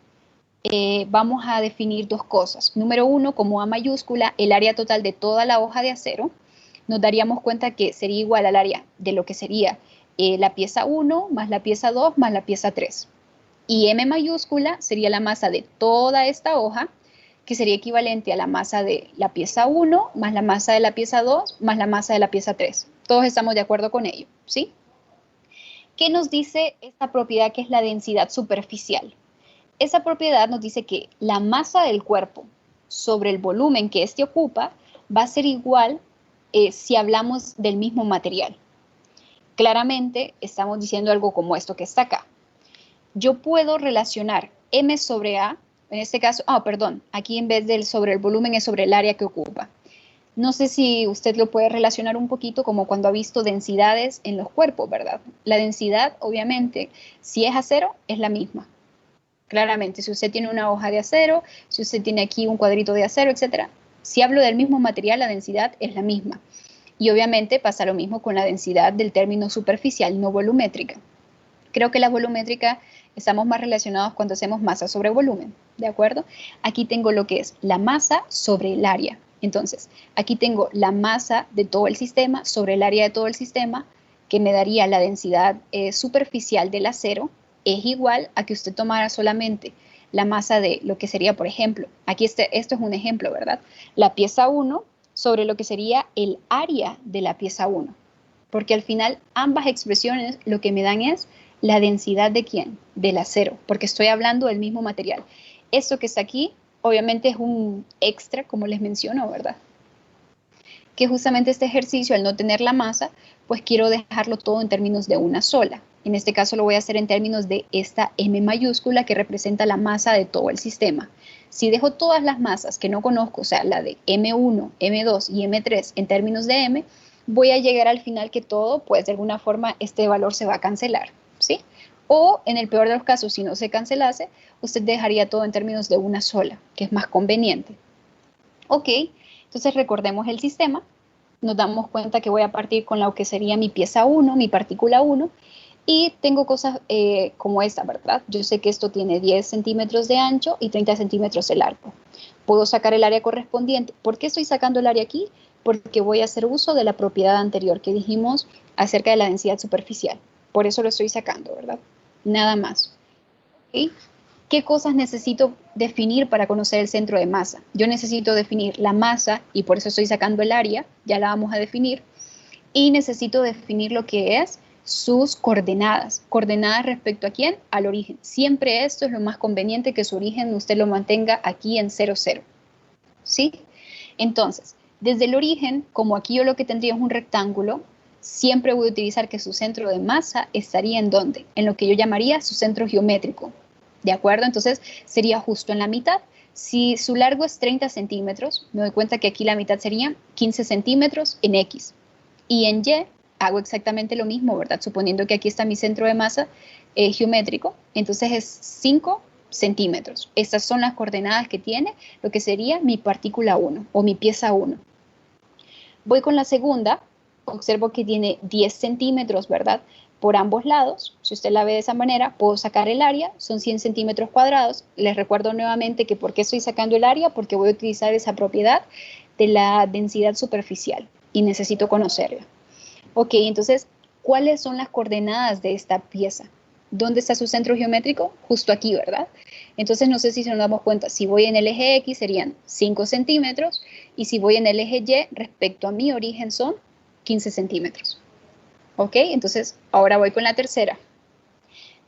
vamos a definir dos cosas. Número uno, como A mayúscula, el área total de toda la hoja de acero. Nos daríamos cuenta que sería igual al área de lo que sería la pieza 1 más la pieza 2 más la pieza 3. Y M mayúscula sería la masa de toda esta hoja, que sería equivalente a la masa de la pieza 1 más la masa de la pieza 2 más la masa de la pieza 3. Todos estamos de acuerdo con ello, ¿sí? ¿Qué nos dice esta propiedad que es la densidad superficial? Esa propiedad nos dice que la masa del cuerpo sobre el volumen que éste ocupa va a ser igual si hablamos del mismo material. Claramente estamos diciendo algo como esto que está acá. Yo puedo relacionar M sobre A, en este caso, perdón, aquí en vez del sobre el volumen es sobre el área que ocupa. No sé si usted lo puede relacionar un poquito como cuando ha visto densidades en los cuerpos, ¿verdad? La densidad, obviamente, si es acero, es la misma. Claramente, si usted tiene una hoja de acero, si usted tiene aquí un cuadrito de acero, etcétera, si hablo del mismo material, la densidad es la misma. Y obviamente pasa lo mismo con la densidad del término superficial, no volumétrica. Creo que la volumétrica estamos más relacionados cuando hacemos masa sobre volumen, ¿de acuerdo? Aquí tengo lo que es la masa sobre el área. Entonces, aquí tengo la masa de todo el sistema sobre el área de todo el sistema, que me daría la densidad superficial del acero, es igual a que usted tomara solamente la masa de lo que sería, por ejemplo, aquí esto es un ejemplo, ¿verdad? La pieza 1 sobre lo que sería el área de la pieza 1, porque al final ambas expresiones lo que me dan es la densidad de quién, del acero, porque estoy hablando del mismo material. Esto que está aquí, obviamente es un extra, como les menciono, ¿verdad? Que justamente este ejercicio, al no tener la masa, pues quiero dejarlo todo en términos de una sola. En este caso lo voy a hacer en términos de esta M mayúscula que representa la masa de todo el sistema. Si dejo todas las masas que no conozco, o sea, la de M1, M2 y M3 en términos de M, voy a llegar al final que todo, pues de alguna forma este valor se va a cancelar, ¿sí? O en el peor de los casos, si no se cancelase, usted dejaría todo en términos de una sola, que es más conveniente. Ok, entonces recordemos el sistema. Nos damos cuenta que voy a partir con lo que sería mi pieza 1, mi partícula 1, Y tengo cosas como esta, ¿verdad? Yo sé que esto tiene 10 centímetros de ancho y 30 centímetros de largo. Puedo sacar el área correspondiente. ¿Por qué estoy sacando el área aquí? Porque voy a hacer uso de la propiedad anterior que dijimos acerca de la densidad superficial. Por eso lo estoy sacando, ¿verdad? Nada más. ¿Okay? ¿Qué cosas necesito definir para conocer el centro de masa? Yo necesito definir la masa y por eso estoy sacando el área, ya la vamos a definir. Y necesito definir lo que es sus coordenadas. ¿Coordenadas respecto a quién? Al origen. Siempre esto es lo más conveniente, que su origen usted lo mantenga aquí en 0, 0. ¿Sí? Entonces, desde el origen, como aquí yo lo que tendría es un rectángulo, siempre voy a utilizar que su centro de masa estaría en ¿dónde? En lo que yo llamaría su centro geométrico. ¿De acuerdo? Entonces, sería justo en la mitad. Si su largo es 30 centímetros, me doy cuenta que aquí la mitad sería 15 centímetros en X. Y en Y hago exactamente lo mismo, ¿verdad? Suponiendo que aquí está mi centro de masa geométrico, entonces es 5 centímetros. Estas son las coordenadas que tiene lo que sería mi partícula 1 o mi pieza 1. Voy con la segunda, observo que tiene 10 centímetros, ¿verdad? Por ambos lados. Si usted la ve de esa manera, puedo sacar el área, son 100 centímetros cuadrados. Les recuerdo nuevamente que ¿por qué estoy sacando el área? Porque voy a utilizar esa propiedad de la densidad superficial y necesito conocerla. Ok, entonces, ¿cuáles son las coordenadas de esta pieza? ¿Dónde está su centro geométrico? Justo aquí, ¿verdad? Entonces, no sé si nos damos cuenta, si voy en el eje X serían 5 centímetros y si voy en el eje Y respecto a mi origen son 15 centímetros. Ok, entonces ahora voy con la tercera.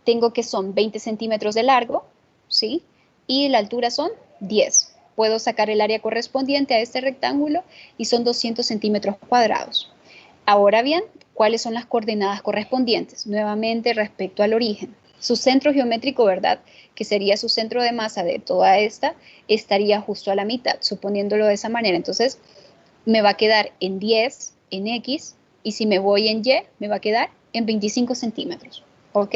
Tengo que son 20 centímetros de largo, ¿sí? Y la altura son 10. Puedo sacar el área correspondiente a este rectángulo y son 200 centímetros cuadrados. Ahora bien, ¿cuáles son las coordenadas correspondientes? Nuevamente respecto al origen. Su centro geométrico, ¿verdad? Que sería su centro de masa de toda esta, estaría justo a la mitad, suponiéndolo de esa manera. Entonces, me va a quedar en 10, en X, y si me voy en Y, me va a quedar en 25 centímetros. ¿Ok?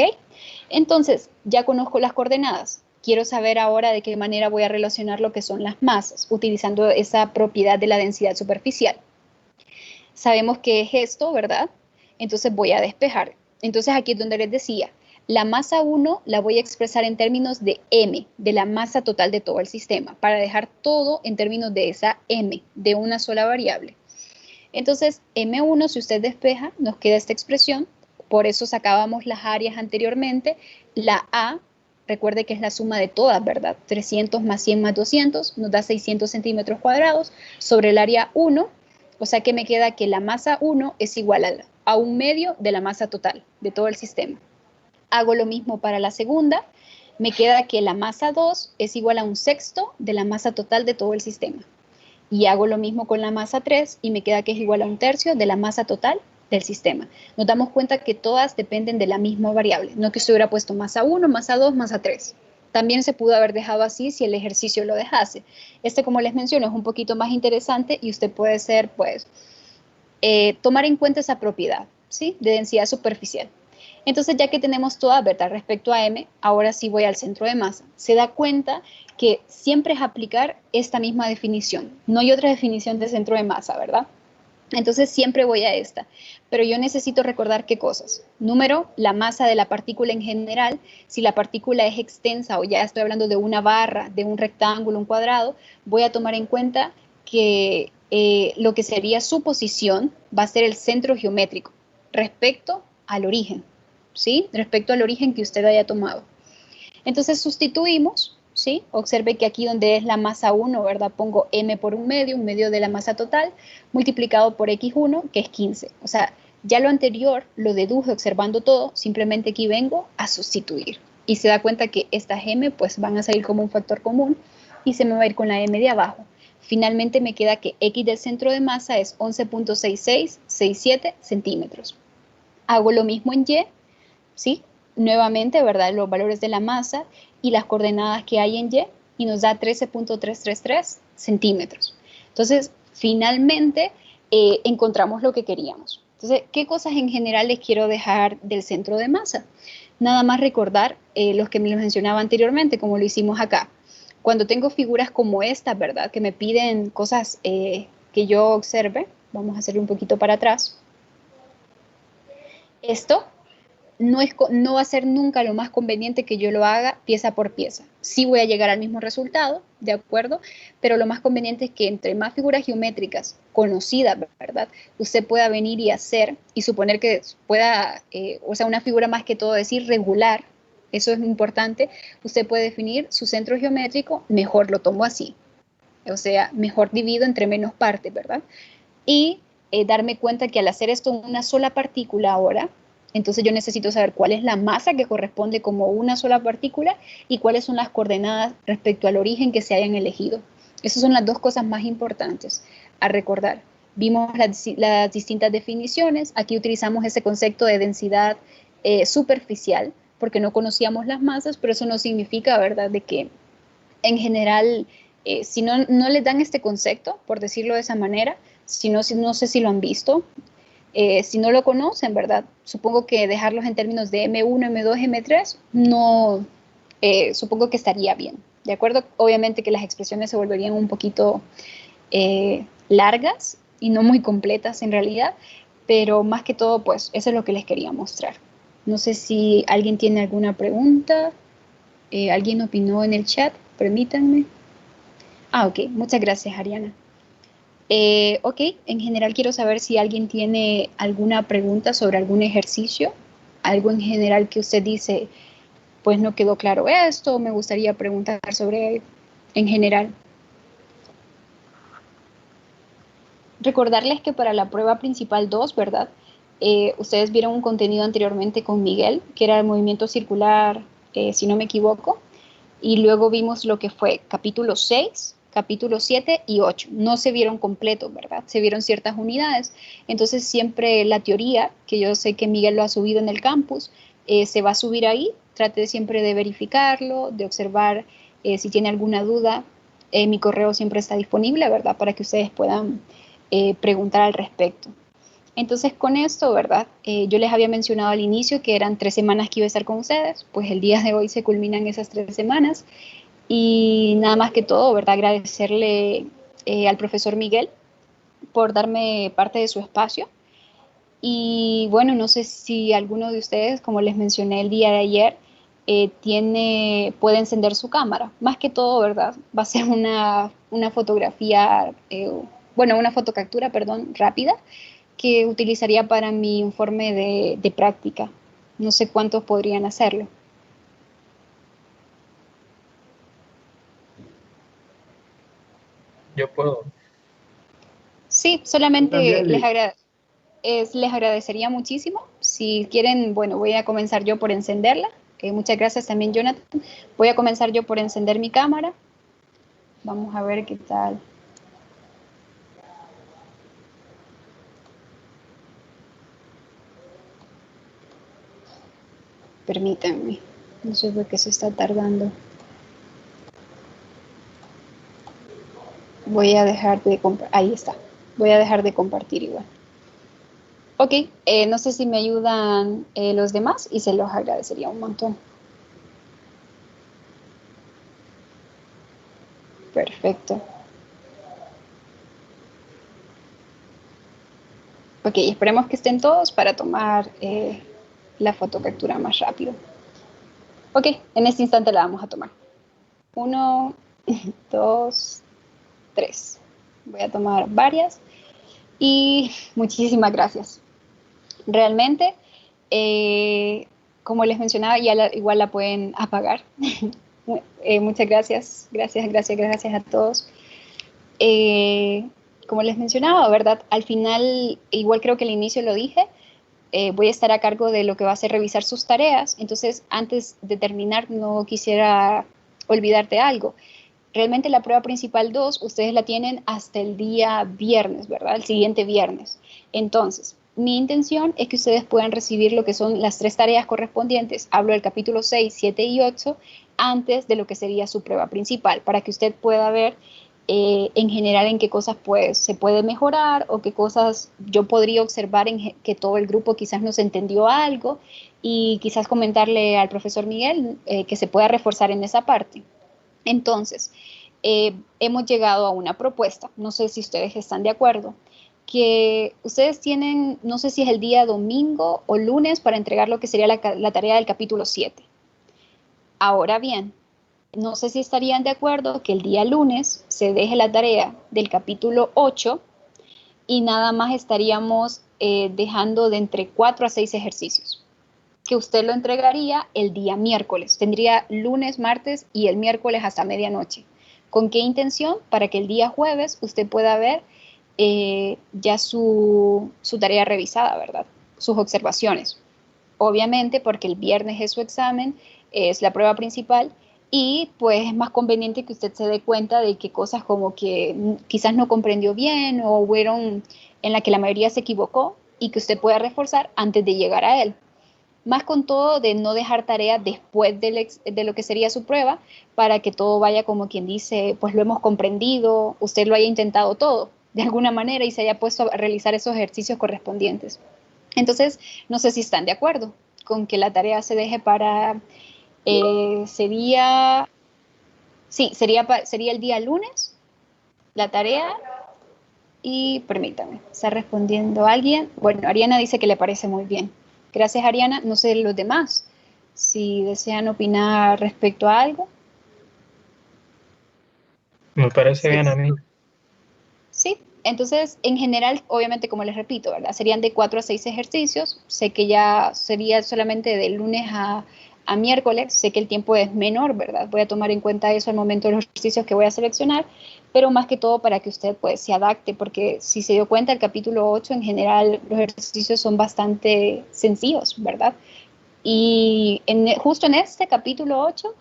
Entonces, ya conozco las coordenadas. Quiero saber ahora de qué manera voy a relacionar lo que son las masas, utilizando esa propiedad de la densidad superficial. Sabemos que es esto, ¿verdad? Entonces voy a despejar. Entonces aquí es donde les decía, la masa 1 la voy a expresar en términos de M, de la masa total de todo el sistema, para dejar todo en términos de esa M, de una sola variable. Entonces, M1, si usted despeja, nos queda esta expresión, por eso sacábamos las áreas anteriormente, la A, recuerde que es la suma de todas, ¿verdad? 300 más 100 más 200 nos da 600 centímetros cuadrados sobre el área 1, o sea que me queda que la masa 1 es igual a un medio de la masa total de todo el sistema. Hago lo mismo para la segunda, me queda que la masa 2 es igual a un sexto de la masa total de todo el sistema. Y hago lo mismo con la masa 3 y me queda que es igual a un tercio de la masa total del sistema. Nos damos cuenta que todas dependen de la misma variable, no que se hubiera puesto masa 1, masa 2, masa 3. También se pudo haber dejado así si el ejercicio lo dejase. Este, como les menciono, es un poquito más interesante y usted puede ser, pues, tomar en cuenta esa propiedad, ¿sí? De densidad superficial. Entonces, ya que tenemos toda, ¿verdad? Respecto a M, ahora sí voy al centro de masa. Se da cuenta que siempre es aplicar esta misma definición. No hay otra definición de centro de masa, ¿verdad? Entonces siempre voy a esta. Pero yo necesito recordar qué cosas. Número, la masa de la partícula en general. Si la partícula es extensa o ya estoy hablando de una barra, de un rectángulo, un cuadrado, voy a tomar en cuenta que lo que sería su posición va a ser el centro geométrico respecto al origen. ¿Sí? Respecto al origen que usted haya tomado. Entonces sustituimos, ¿sí? Observe que aquí donde es la masa 1, ¿verdad? Pongo m por un medio de la masa total, multiplicado por x1, que es 15. O sea, ya lo anterior lo deduje observando todo, simplemente aquí vengo a sustituir. Y se da cuenta que estas m pues van a salir como un factor común y se me va a ir con la m de abajo. Finalmente me queda que x del centro de masa es 11.6667 centímetros. Hago lo mismo en y, ¿sí? Nuevamente, ¿verdad? Los valores de la masa y las coordenadas que hay en y nos da 13.333 centímetros. Entonces, finalmente encontramos lo que queríamos. Entonces, ¿qué cosas en general les quiero dejar del centro de masa? Nada más recordar los que me mencionaba anteriormente, como lo hicimos acá. Cuando tengo figuras como esta, ¿verdad? Que me piden cosas que yo observe, vamos a hacerle un poquito para atrás. Esto no va a ser nunca lo más conveniente que yo lo haga pieza por pieza. Sí voy a llegar al mismo resultado, ¿de acuerdo? Pero lo más conveniente es que entre más figuras geométricas conocidas, ¿verdad? Usted pueda venir y hacer y suponer que pueda, o sea, una figura más que todo decir regular, eso es importante. Usted puede definir su centro geométrico, mejor lo tomo así. O sea, mejor divido entre menos partes, ¿verdad? Y darme cuenta que al hacer esto una sola partícula ahora, entonces yo necesito saber cuál es la masa que corresponde como una sola partícula y cuáles son las coordenadas respecto al origen que se hayan elegido. Esas son las dos cosas más importantes a recordar. Vimos las distintas definiciones. Aquí utilizamos ese concepto de densidad superficial porque no conocíamos las masas, pero eso no significa, ¿verdad?, de que en general, si no les dan este concepto, por decirlo de esa manera, si no sé si lo han visto, si no lo conocen, ¿verdad? Supongo que dejarlos en términos de M1, M2, M3, no, supongo que estaría bien, ¿de acuerdo? Obviamente que las expresiones se volverían un poquito largas y no muy completas en realidad, pero más que todo, pues, eso es lo que les quería mostrar. No sé si alguien tiene alguna pregunta, alguien opinó en el chat, permítanme. Ah, ok, muchas gracias, Ariana. Ok, en general quiero saber si alguien tiene alguna pregunta sobre algún ejercicio, algo en general que usted dice, pues no quedó claro esto, me gustaría preguntar sobre en general. Recordarles que para la prueba principal 2, ¿verdad? Ustedes vieron un contenido anteriormente con Miguel, que era el movimiento circular, si no me equivoco, y luego vimos lo que fue capítulo 6, capítulo 7 y 8. No se vieron completos, ¿verdad? Se vieron ciertas unidades. Entonces siempre la teoría, que yo sé que Miguel lo ha subido en el campus, se va a subir ahí. Trate siempre de verificarlo, de observar si tiene alguna duda. Mi correo siempre está disponible, ¿verdad? Para que ustedes puedan preguntar al respecto. Entonces con esto, ¿verdad? Yo les había mencionado al inicio que eran 3 semanas que iba a estar con ustedes, pues el día de hoy se culminan esas 3 semanas y nada más que todo, ¿verdad? Agradecerle al profesor Miguel por darme parte de su espacio y bueno, no sé si alguno de ustedes, como les mencioné el día de ayer, puede encender su cámara. Más que todo, ¿verdad? Va a ser una fotografía, bueno, una fotocaptura, perdón, rápida que utilizaría para mi informe de práctica. No sé cuántos podrían hacerlo. Yo puedo. Sí, Yo solamente también, Liz. les agradecería muchísimo. Si quieren, bueno, voy a comenzar yo por encenderla. Muchas gracias también, Jonathan. Voy a comenzar yo por encender mi cámara. Vamos a ver qué tal. Permítanme. No sé por qué se está tardando. Voy a dejar de compartir. Ahí está. Voy a dejar de compartir igual. Ok, no sé si me ayudan los demás y se los agradecería un montón. Perfecto. Ok, esperemos que estén todos para tomar la fotocaptura más rápido. Ok, en este instante la vamos a tomar. 1, 2, 3. Voy a tomar varias y muchísimas gracias. Realmente, como les mencionaba, igual la pueden apagar. Muchas gracias, gracias a todos. Como les mencionaba, ¿verdad? Al final, igual creo que al inicio lo dije, voy a estar a cargo de lo que va a ser revisar sus tareas. Entonces, antes de terminar, no quisiera olvidarte algo. Realmente la prueba principal 2, ustedes la tienen hasta el día viernes, ¿verdad? El siguiente viernes. Entonces, mi intención es que ustedes puedan recibir lo que son las 3 tareas correspondientes, hablo del capítulo 6, 7 y 8, antes de lo que sería su prueba principal, para que usted pueda ver en general en qué cosas pues, se puede mejorar o qué cosas yo podría observar en que todo el grupo quizás no se entendió algo y quizás comentarle al profesor Miguel que se pueda reforzar en esa parte. Entonces, hemos llegado a una propuesta, no sé si ustedes están de acuerdo, que ustedes tienen, no sé si es el día domingo o lunes para entregar lo que sería la tarea del capítulo 7. Ahora bien, no sé si estarían de acuerdo que el día lunes se deje la tarea del capítulo 8 y nada más estaríamos dejando de entre 4 a 6 ejercicios, que usted lo entregaría el día miércoles. Tendría lunes, martes y el miércoles hasta medianoche. ¿Con qué intención? Para que el día jueves usted pueda ver ya su tarea revisada, ¿verdad? Sus observaciones. Obviamente porque el viernes es su examen, es la prueba principal y pues es más conveniente que usted se dé cuenta de que cosas como que quizás no comprendió bien o fueron en la que la mayoría se equivocó y que usted pueda reforzar antes de llegar a él. Más con todo de no dejar tarea después de lo que sería su prueba para que todo vaya como quien dice, pues lo hemos comprendido, usted lo haya intentado todo de alguna manera y se haya puesto a realizar esos ejercicios correspondientes. Entonces, no sé si están de acuerdo con que la tarea se deje para, sería, sí, sería el día lunes, la tarea, y permítame, ¿está respondiendo alguien? Bueno, Ariana dice que le parece muy bien. Gracias, Ariana. No sé los demás, si desean opinar respecto a algo. Me parece Sí. bien a mí. Sí, entonces en general, obviamente como les repito, ¿verdad? Serían de 4 a 6 ejercicios. Sé que ya sería solamente de lunes a miércoles, sé que el tiempo es menor, ¿verdad? Voy a tomar en cuenta eso al momento de los ejercicios que voy a seleccionar, pero más que todo para que usted pues se adapte, porque si se dio cuenta, el capítulo 8 en general los ejercicios son bastante sencillos, ¿verdad? Y justo en este capítulo 8,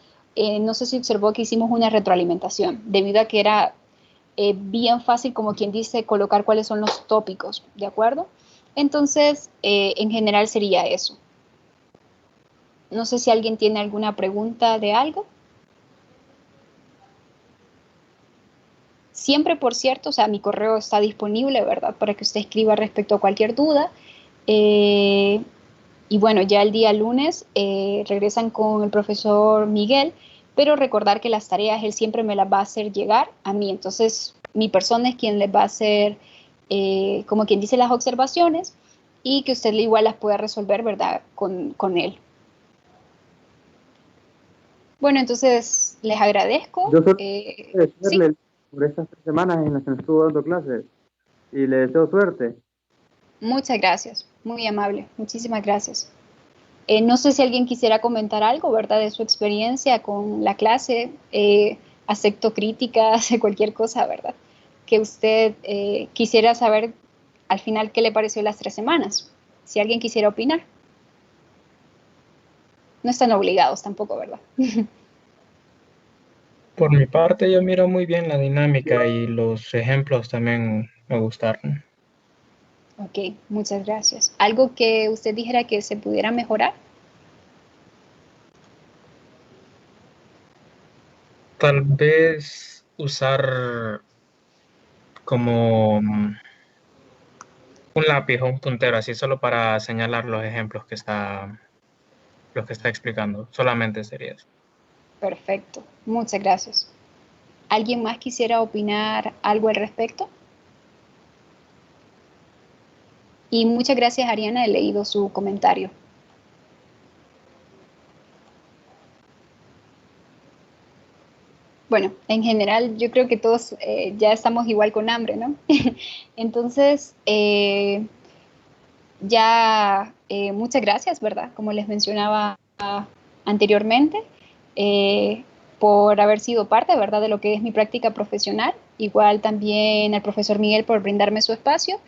no sé si observó que hicimos una retroalimentación, debido a que era bien fácil, como quien dice, colocar cuáles son los tópicos, ¿de acuerdo? Entonces, en general sería eso. No sé si alguien tiene alguna pregunta de algo. Siempre, por cierto, o sea, mi correo está disponible, ¿verdad? Para que usted escriba respecto a cualquier duda. Eh, y bueno, ya el día lunes regresan con el profesor Miguel, pero recordar que las tareas él siempre me las va a hacer llegar a mí. Entonces, mi persona es quien les va a hacer, como quien dice, las observaciones y que usted igual las pueda resolver, ¿verdad? Con él. Bueno, entonces les agradezco. Yo solo Sí, agradecerle por estas 3 semanas en las que me estuvo dando clases y le deseo suerte. muchas gracias. Muy amable. Muchísimas gracias. No sé si alguien quisiera comentar algo, ¿verdad? De su experiencia con la clase. Acepto críticas de cualquier cosa, ¿verdad? Que usted quisiera saber al final qué le pareció las 3 semanas. Si alguien quisiera opinar. No están obligados tampoco, ¿verdad? Por mi parte, yo miro muy bien la dinámica y los ejemplos también me gustaron. Ok, muchas gracias. ¿Algo que usted dijera que se pudiera mejorar? Tal vez usar como un lápiz o un puntero, así solo para señalar los ejemplos los que está explicando. Solamente sería eso. Perfecto, muchas gracias. ¿Alguien más quisiera opinar algo al respecto? Y muchas gracias, Ariana, he leído su comentario. Bueno, en general yo creo que todos ya estamos igual con hambre, ¿no? Entonces, ya muchas gracias, ¿verdad? Como les mencionaba anteriormente, eh, por haber sido parte, ¿verdad? De lo que es mi práctica profesional. Igual también al profesor Miguel por brindarme su espacio.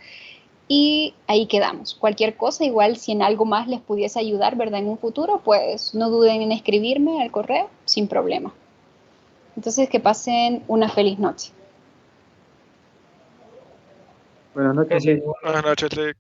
Y ahí quedamos. Cualquier cosa, igual si en algo más les pudiese ayudar, ¿verdad? En un futuro, pues no duden en escribirme al correo sin problema. Entonces, que pasen una feliz noche. Buenas noches, Gracias. Liz. Buenas noches, Rick.